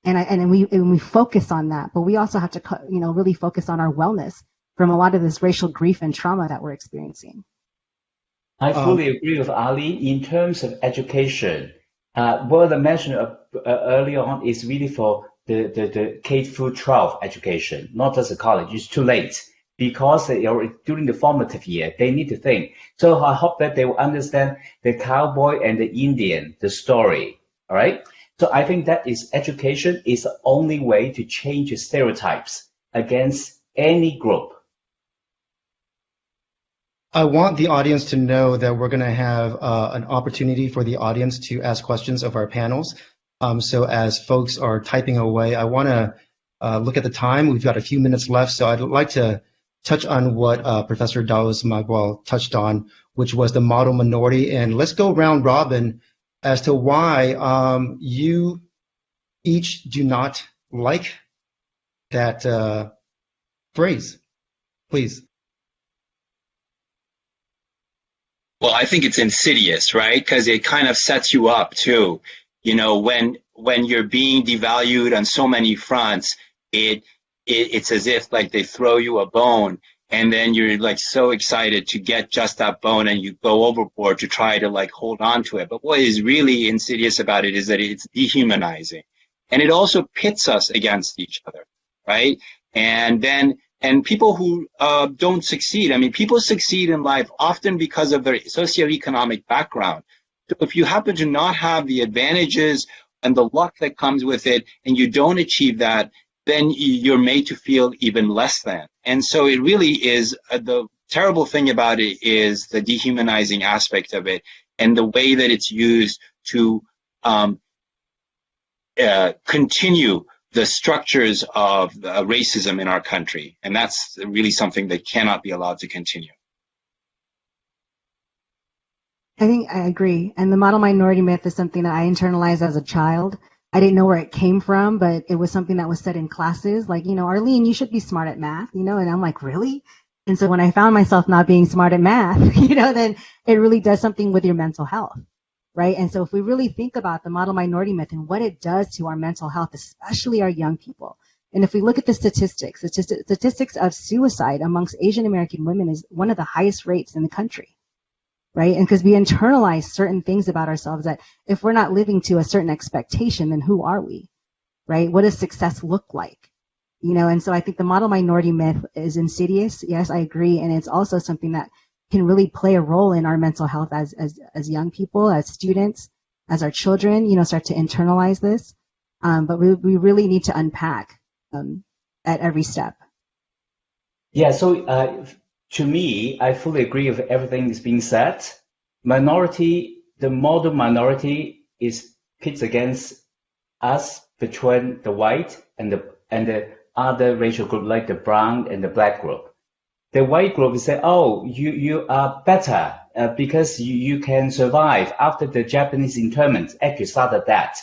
[SPEAKER 6] And we focus on that, but we also have to, really focus on our wellness from a lot of this racial grief and trauma that we're experiencing.
[SPEAKER 7] I fully agree with Ali in terms of education. What I mentioned earlier on is really for the K through 12 education, not just the college. It's too late because they are during the formative year. They need to think. So I hope that they will understand the cowboy and the Indian, the story. All right. So I think that is education is the only way to change the stereotypes against any group.
[SPEAKER 5] I want the audience to know that we're going to have an opportunity for the audience to ask questions of our panels. So as folks are typing away, I want to look at the time. We've got a few minutes left, so I'd like to touch on what Professor Daos Magwal touched on, which was the model minority. And let's go round robin as to why you each do not like that phrase, please.
[SPEAKER 8] Well, I think it's insidious, right? Because it kind of sets you up too. When you're being devalued on so many fronts, it's as if like they throw you a bone, and then you're like so excited to get just that bone, and you go overboard to try to like hold on to it. But what is really insidious about it is that it's dehumanizing, and it also pits us against each other, right? And people who don't succeed, people succeed in life often because of their socioeconomic background. So if you happen to not have the advantages and the luck that comes with it, and you don't achieve that, then you're made to feel even less than. And so it really is, the terrible thing about it is the dehumanizing aspect of it, and the way that it's used to continue the structures of racism in our country. And that's really something that cannot be allowed to continue.
[SPEAKER 6] I think I agree. And the model minority myth is something that I internalized as a child. I didn't know where it came from, but it was something that was said in classes. Like, Arlene, you should be smart at math, and I'm like, really? And so when I found myself not being smart at math, then it really does something with your mental health. Right. And so if we really think about the model minority myth and what it does to our mental health, especially our young people, and if we look at the statistics of suicide amongst Asian American women is one of the highest rates in the country. Right. And because we internalize certain things about ourselves that if we're not living to a certain expectation, then who are we? Right. What does success look like? And so I think the model minority myth is insidious. Yes, I agree. And it's also something that can really play a role in our mental health as young people, as students, as our children, start to internalize this. But we really need to unpack at every step.
[SPEAKER 7] Yeah, so to me, I fully agree with everything that's being said. The model minority is pits against us between the white and the other racial group, like the brown and the black group. The white group will say, oh, you are better because you can survive after the Japanese internment actually started that.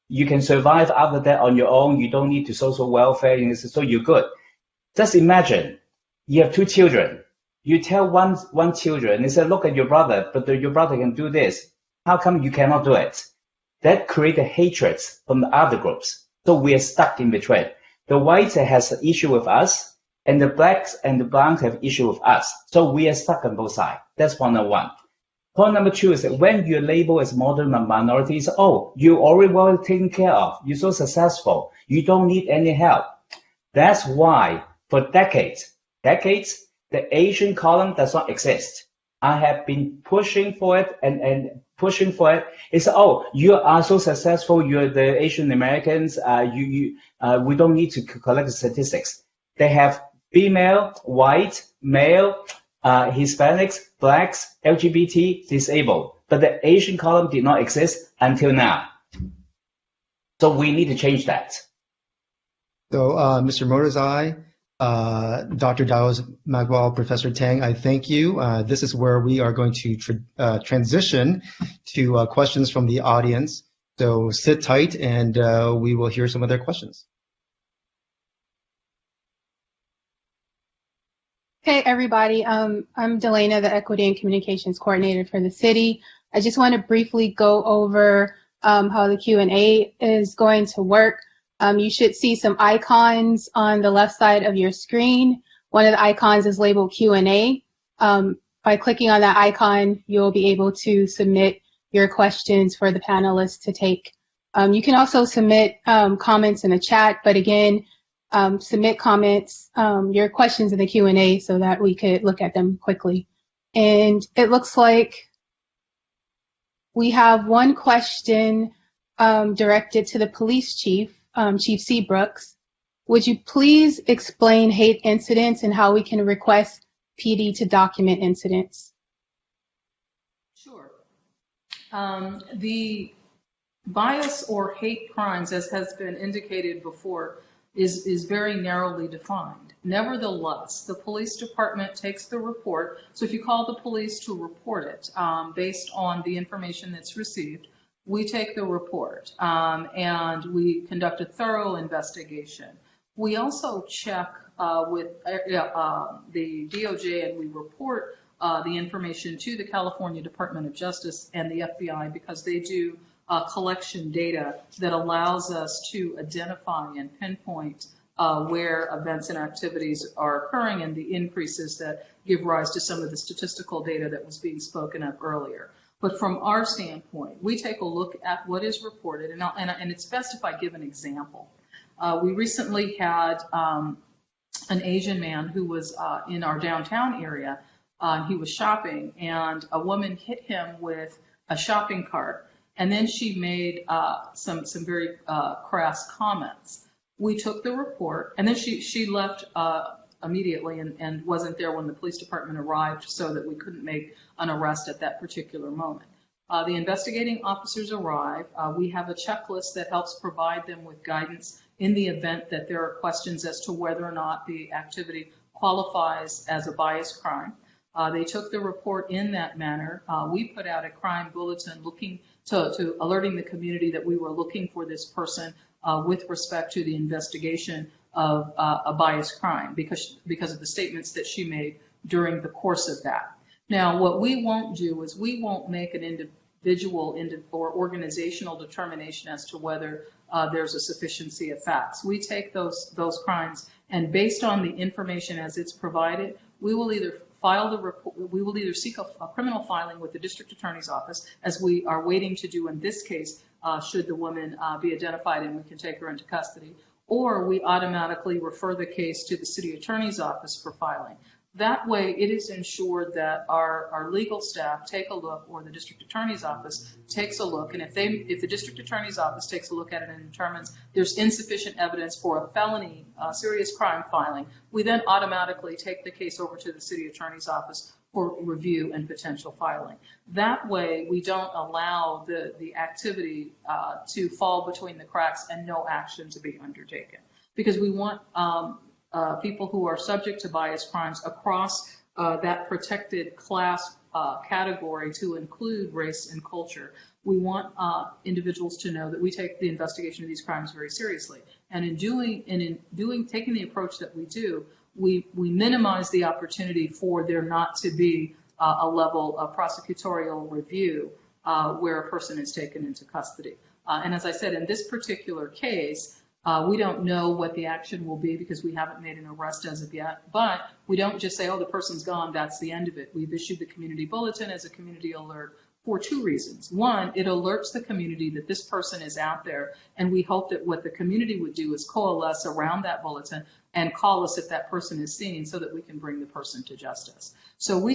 [SPEAKER 7] You can survive after that on your own. You don't need to social welfare, so you're good. Just imagine you have two children. You tell one children, and say, look at your brother, but your brother can do this. How come you cannot do it? That creates hatred from the other groups. So we are stuck in between. The whites has an issue with us, and the blacks and the browns have issue with us. So we are stuck on both sides. That's 101. Point number 2 is that when you're labeled as modern minorities, oh, you already well taken care of. You're so successful. You don't need any help. That's why for decades, the Asian column does not exist. I have been pushing for it and pushing for it. It's, oh, you are so successful. You're the Asian Americans. We don't need to collect the statistics. They have female, white, male, Hispanics, blacks, LGBT, disabled. But the Asian column did not exist until now. So we need to change that.
[SPEAKER 5] So, Mr. Mordesai, Dr. Daos Magwal, Professor Tang, I thank you. This is where we are going to transition to questions from the audience. So sit tight and we will hear some of their questions.
[SPEAKER 4] Hey, everybody. I'm Delana, the Equity and Communications Coordinator for the city. I just want to briefly go over how the Q&A is going to work. You should see some icons on the left side of your screen. One of the icons is labeled Q&A. By clicking on that icon, you'll be able to submit your questions for the panelists to take. You can also submit comments in the chat, but again, submit comments, your questions in the Q&A so that we could look at them quickly. And it looks like we have one question directed to the police chief, Chief Seabrooks. Would you please explain hate incidents and how we can request PD to document incidents?
[SPEAKER 9] Sure. The bias or hate crimes, as has been indicated before, is very narrowly defined. Nevertheless, the police department takes the report. So if you call the police to report it based on the information that's received, we take the report and we conduct a thorough investigation. We also check with the DOJ and we report the information to the California Department of Justice and the FBI because they do collection data that allows us to identify and pinpoint where events and activities are occurring and the increases that give rise to some of the statistical data that was being spoken of earlier. But from our standpoint, we take a look at what is reported, and it's best if I give an example. We recently had an Asian man who was in our downtown area. He was shopping, and a woman hit him with a shopping cart. And then she made some very crass comments. We took the report, and then she left immediately and wasn't there when the police department arrived so that we couldn't make an arrest at that particular moment. The investigating officers arrive. We have a checklist that helps provide them with guidance in the event that there are questions as to whether or not the activity qualifies as a bias crime. They took the report in that manner. We put out a crime bulletin looking to alerting the community that we were looking for this person with respect to the investigation of a bias crime because of the statements that she made during the course of that. Now, what we won't do is we won't make an individual or organizational determination as to whether there's a sufficiency of facts. We take those crimes, and based on the information as it's provided, we will either file the report, we will either seek a criminal filing with the district attorney's office, as we are waiting to do in this case, should the woman be identified and we can take her into custody, or we automatically refer the case to the city attorney's office for filing. That way, it is ensured that our legal staff take a look, or the district attorney's office takes a look, and if the district attorney's office takes a look at it and determines there's insufficient evidence for a felony serious crime filing, we then automatically take the case over to the city attorney's office for review and potential filing. That way, we don't allow the activity to fall between the cracks and no action to be undertaken, because we want people who are subject to bias crimes across that protected class category to include race and culture. We want individuals to know that we take the investigation of these crimes very seriously. And in taking the approach that we do, we minimize the opportunity for there not to be a level of prosecutorial review where a person is taken into custody. And as I said, in this particular case, We don't know what the action will be because we haven't made an arrest as of yet, but we don't just say, oh, the person's gone, that's the end of it. We've issued the community bulletin as a community alert for two reasons. One, it alerts the community that this person is out there, and we hope that what the community would do is coalesce around that bulletin and call us if that person is seen so that we can bring the person to justice. So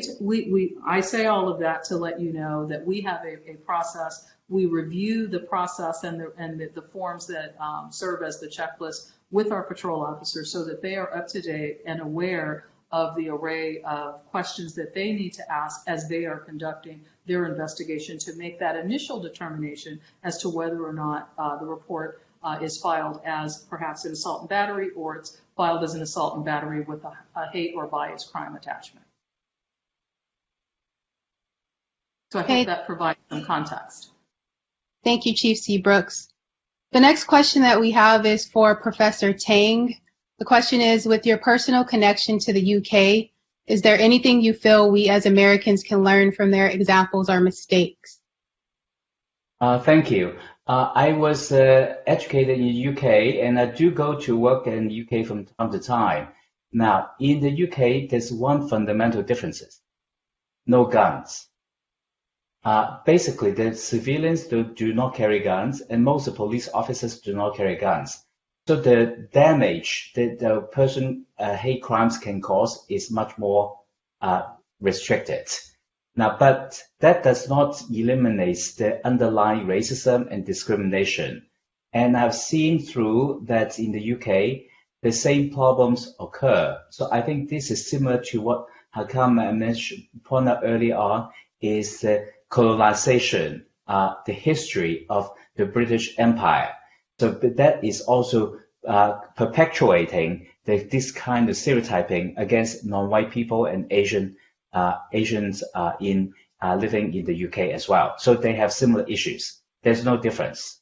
[SPEAKER 9] I say all of that to let you know that we have a process. We review the process and the forms that serve as the checklist with our patrol officers so that they are up to date and aware of the array of questions that they need to ask as they are conducting their investigation to make that initial determination as to whether or not the report is filed as perhaps an assault and battery, or it's filed as an assault and battery with a hate or bias crime attachment. So I hope that provides some context.
[SPEAKER 4] Thank you, Chief Seabrooks. The next question that we have is for Professor Chang. The question is, with your personal connection to the UK, is there anything you feel we as Americans can learn from their examples or mistakes?
[SPEAKER 7] Thank you. I was educated in the UK, and I do go to work in the UK from time to time. Now, in the UK, there's one fundamental difference. No guns. Basically, the civilians do not carry guns, and most police officers do not carry guns. So the damage that the person hate crimes can cause is much more restricted. Now, but that does not eliminate the underlying racism and discrimination. And I've seen through that in the UK, the same problems occur. So I think this is similar to what Hakam mentioned, pointed out earlier on, is the colonization, the history of the British Empire. So that is also perpetuating this kind of stereotyping against non-white people and Asians living in the UK as well. So they have similar issues. There's no difference.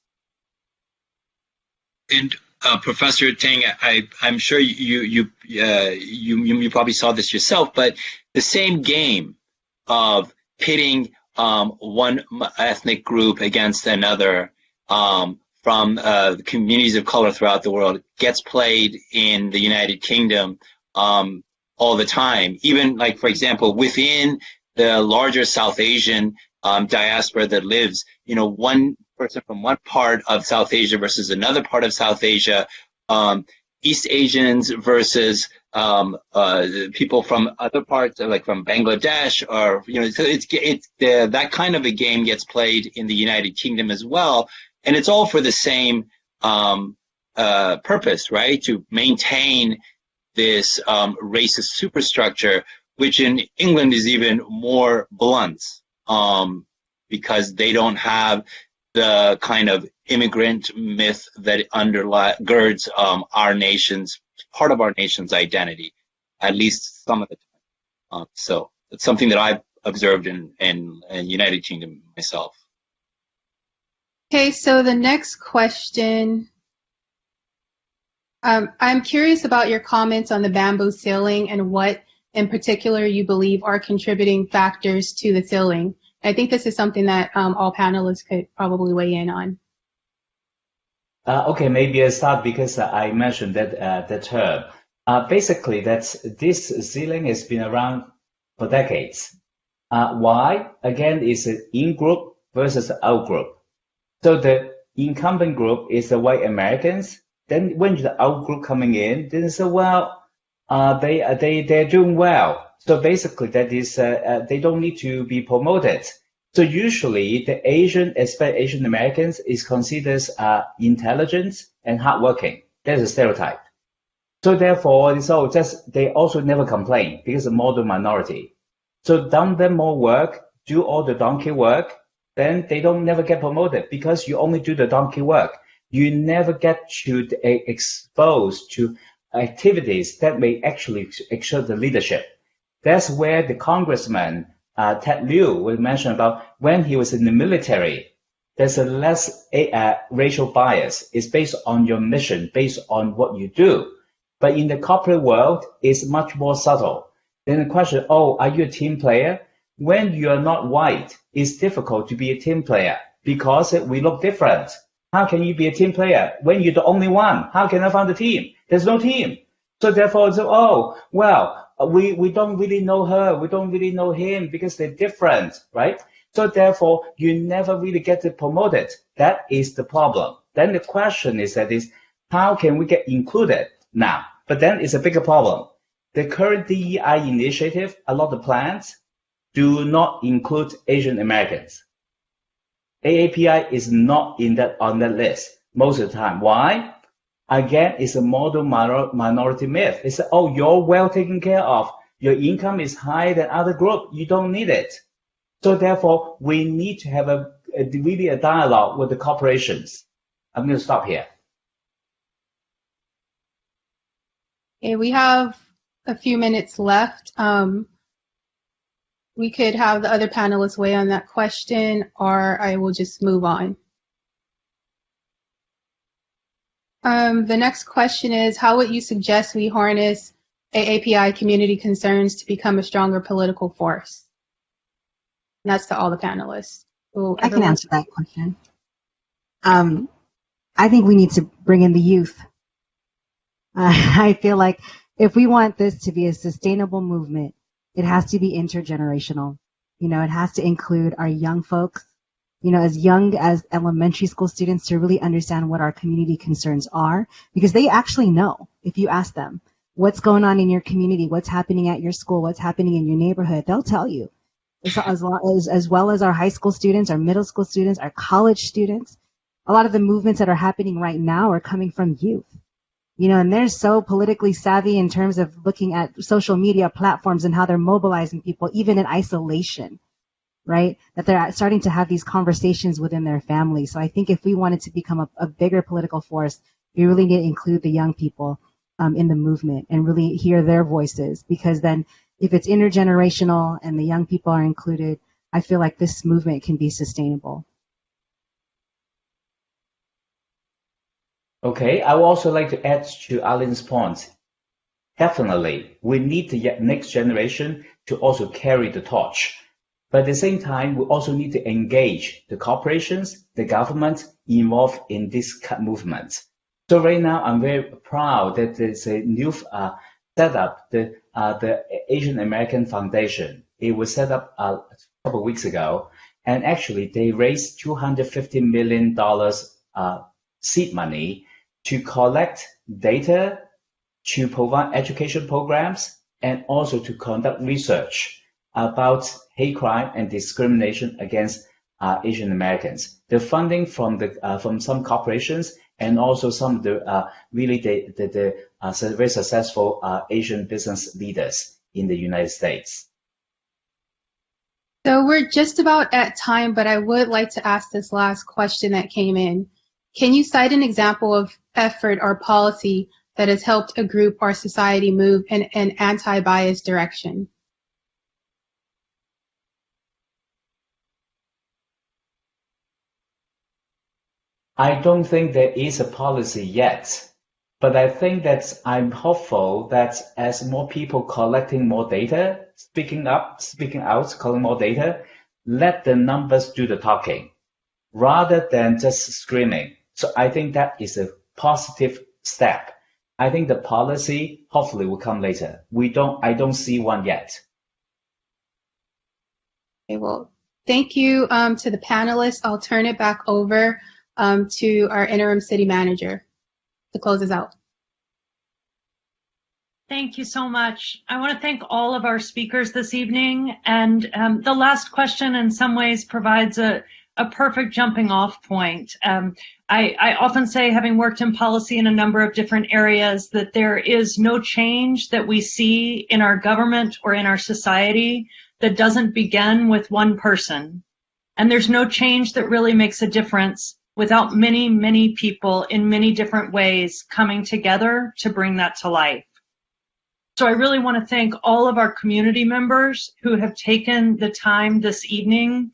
[SPEAKER 8] And Professor Chang, I'm sure you probably saw this yourself, but the same game of pitting one ethnic group against another from the communities of color throughout the world gets played in the United Kingdom all the time. Even, like, for example, within the larger South Asian diaspora that lives, one person from one part of South Asia versus another part of South Asia, East Asians versus people from other parts, like from Bangladesh, or so it's that kind of a game gets played in the United Kingdom as well, and it's all for the same purpose, right? To maintain this racist superstructure, which in England is even more blunt, because they don't have the kind of immigrant myth that undergirds part of our nation's identity, at least some of the time. So it's something that I've observed in United Kingdom myself.
[SPEAKER 4] Okay, so the next question. I'm curious about your comments on the bamboo ceiling and what in particular you believe are contributing factors to the ceiling. I think this is something that all panelists could probably weigh in on.
[SPEAKER 7] Okay, maybe I'll start because I mentioned that term. Basically, this ceiling has been around for decades. Why? Again, it's an in-group versus out-group. So the incumbent group is the white Americans. Then when the out-group coming in, they say, well, they're doing well. So basically, that is, they don't need to be promoted. So usually, the Asian, especially Asian Americans, is considered intelligent and hardworking. That's a stereotype. So therefore, they also never complain because of model minority. So done them more work, do all the donkey work, then they don't never get promoted because you only do the donkey work. You never get to exposed to activities that may actually exert the leadership. That's where the Congressman Ted Lieu was mentioned about when he was in the military. There's a less racial bias. It's based on your mission, based on what you do. But in the corporate world, it's much more subtle. Then the question, are you a team player? When you are not white, it's difficult to be a team player because we look different. How can you be a team player when you're the only one? How can I find a team? There's no team. So therefore, we don't really know her. We don't really know him because they're different, right? So therefore, you never really get it promoted. That is the problem. Then the question is how can we get included now? But then it's a bigger problem. The current DEI initiative, a lot of plans do not include Asian Americans. AAPI is not on that list most of the time. Why? Again, it's a model minority myth. It's you're well taken care of. Your income is higher than other group. You don't need it. So therefore, we need to have really a dialogue with the corporations. I'm going to stop here.
[SPEAKER 4] Okay, we have a few minutes left. We could have the other panelists weigh on that question, or I will just move on. The next question is, how would you suggest we harness AAPI community concerns to become a stronger political force? And that's to all the panelists.
[SPEAKER 6] I can answer that question. I think we need to bring in the youth. I feel like if we want this to be a sustainable movement, it has to be intergenerational. It has to include our young folks, as young as elementary school students, to really understand what our community concerns are, because they actually know. If you ask them what's going on in your community, what's happening at your school, what's happening in your neighborhood, they'll tell you. As well as our high school students, our middle school students, our college students. A lot of the movements that are happening right now are coming from youth. And they're so politically savvy in terms of looking at social media platforms and how they're mobilizing people, even in isolation, right? That they're starting to have these conversations within their families. So I think if we wanted to become a bigger political force, we really need to include the young people in the movement and really hear their voices, because then if it's intergenerational and the young people are included, I feel like this movement can be sustainable.
[SPEAKER 7] Okay, I would also like to add to Alan's point. Definitely, we need the next generation to also carry the torch. But at the same time, we also need to engage the corporations, the government involved in this movement. So right now, I'm very proud that there's a new setup, the Asian American Foundation. It was set up a couple of weeks ago, and actually they raised $250 million seed money to collect data, to provide education programs, and also to conduct research about hate crime and discrimination against Asian Americans. The funding from some corporations and also some of the very successful Asian business leaders in the United States.
[SPEAKER 4] So we're just about at time, but I would like to ask this last question that came in. Can you cite an example of effort or policy that has helped a group or society move in an anti-bias direction?
[SPEAKER 7] I don't think there is a policy yet, but I think that I'm hopeful that as more people collecting more data, speaking out, collecting more data, let the numbers do the talking rather than just screaming. So I think that is a positive step. I think the policy hopefully will come later. I don't see one yet.
[SPEAKER 4] Okay, well, thank you to the panelists. I'll turn it back over to our interim city manager to close us out.
[SPEAKER 11] Thank you so much. I want to thank all of our speakers this evening. And the last question in some ways provides a perfect jumping off point. I often say, having worked in policy in a number of different areas, that there is no change that we see in our government or in our society that doesn't begin with one person. And there's no change that really makes a difference without many, many people in many different ways coming together to bring that to life. So I really want to thank all of our community members who have taken the time this evening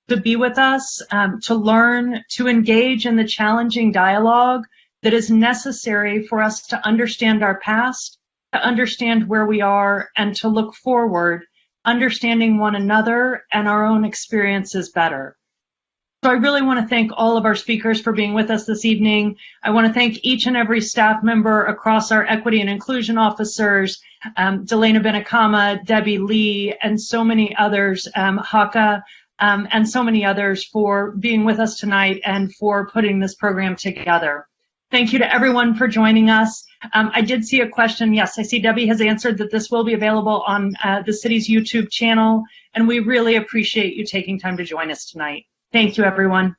[SPEAKER 11] to be with us, to learn, to engage in the challenging dialogue that is necessary for us to understand our past, to understand where we are, and to look forward, understanding one another and our own experiences better. So So I really want to thank all of our speakers for being with us this evening. I want to thank each and every staff member across our equity and inclusion officers, Delana Benakama, Debbie Lee, and so many others, Haka, and so many others for being with us tonight and for putting this program together. Thank you to everyone for joining us. I did see a question. Yes, I see Debbie has answered that this will be available on the city's YouTube channel, and we really appreciate you taking time to join us tonight. Thank you, everyone.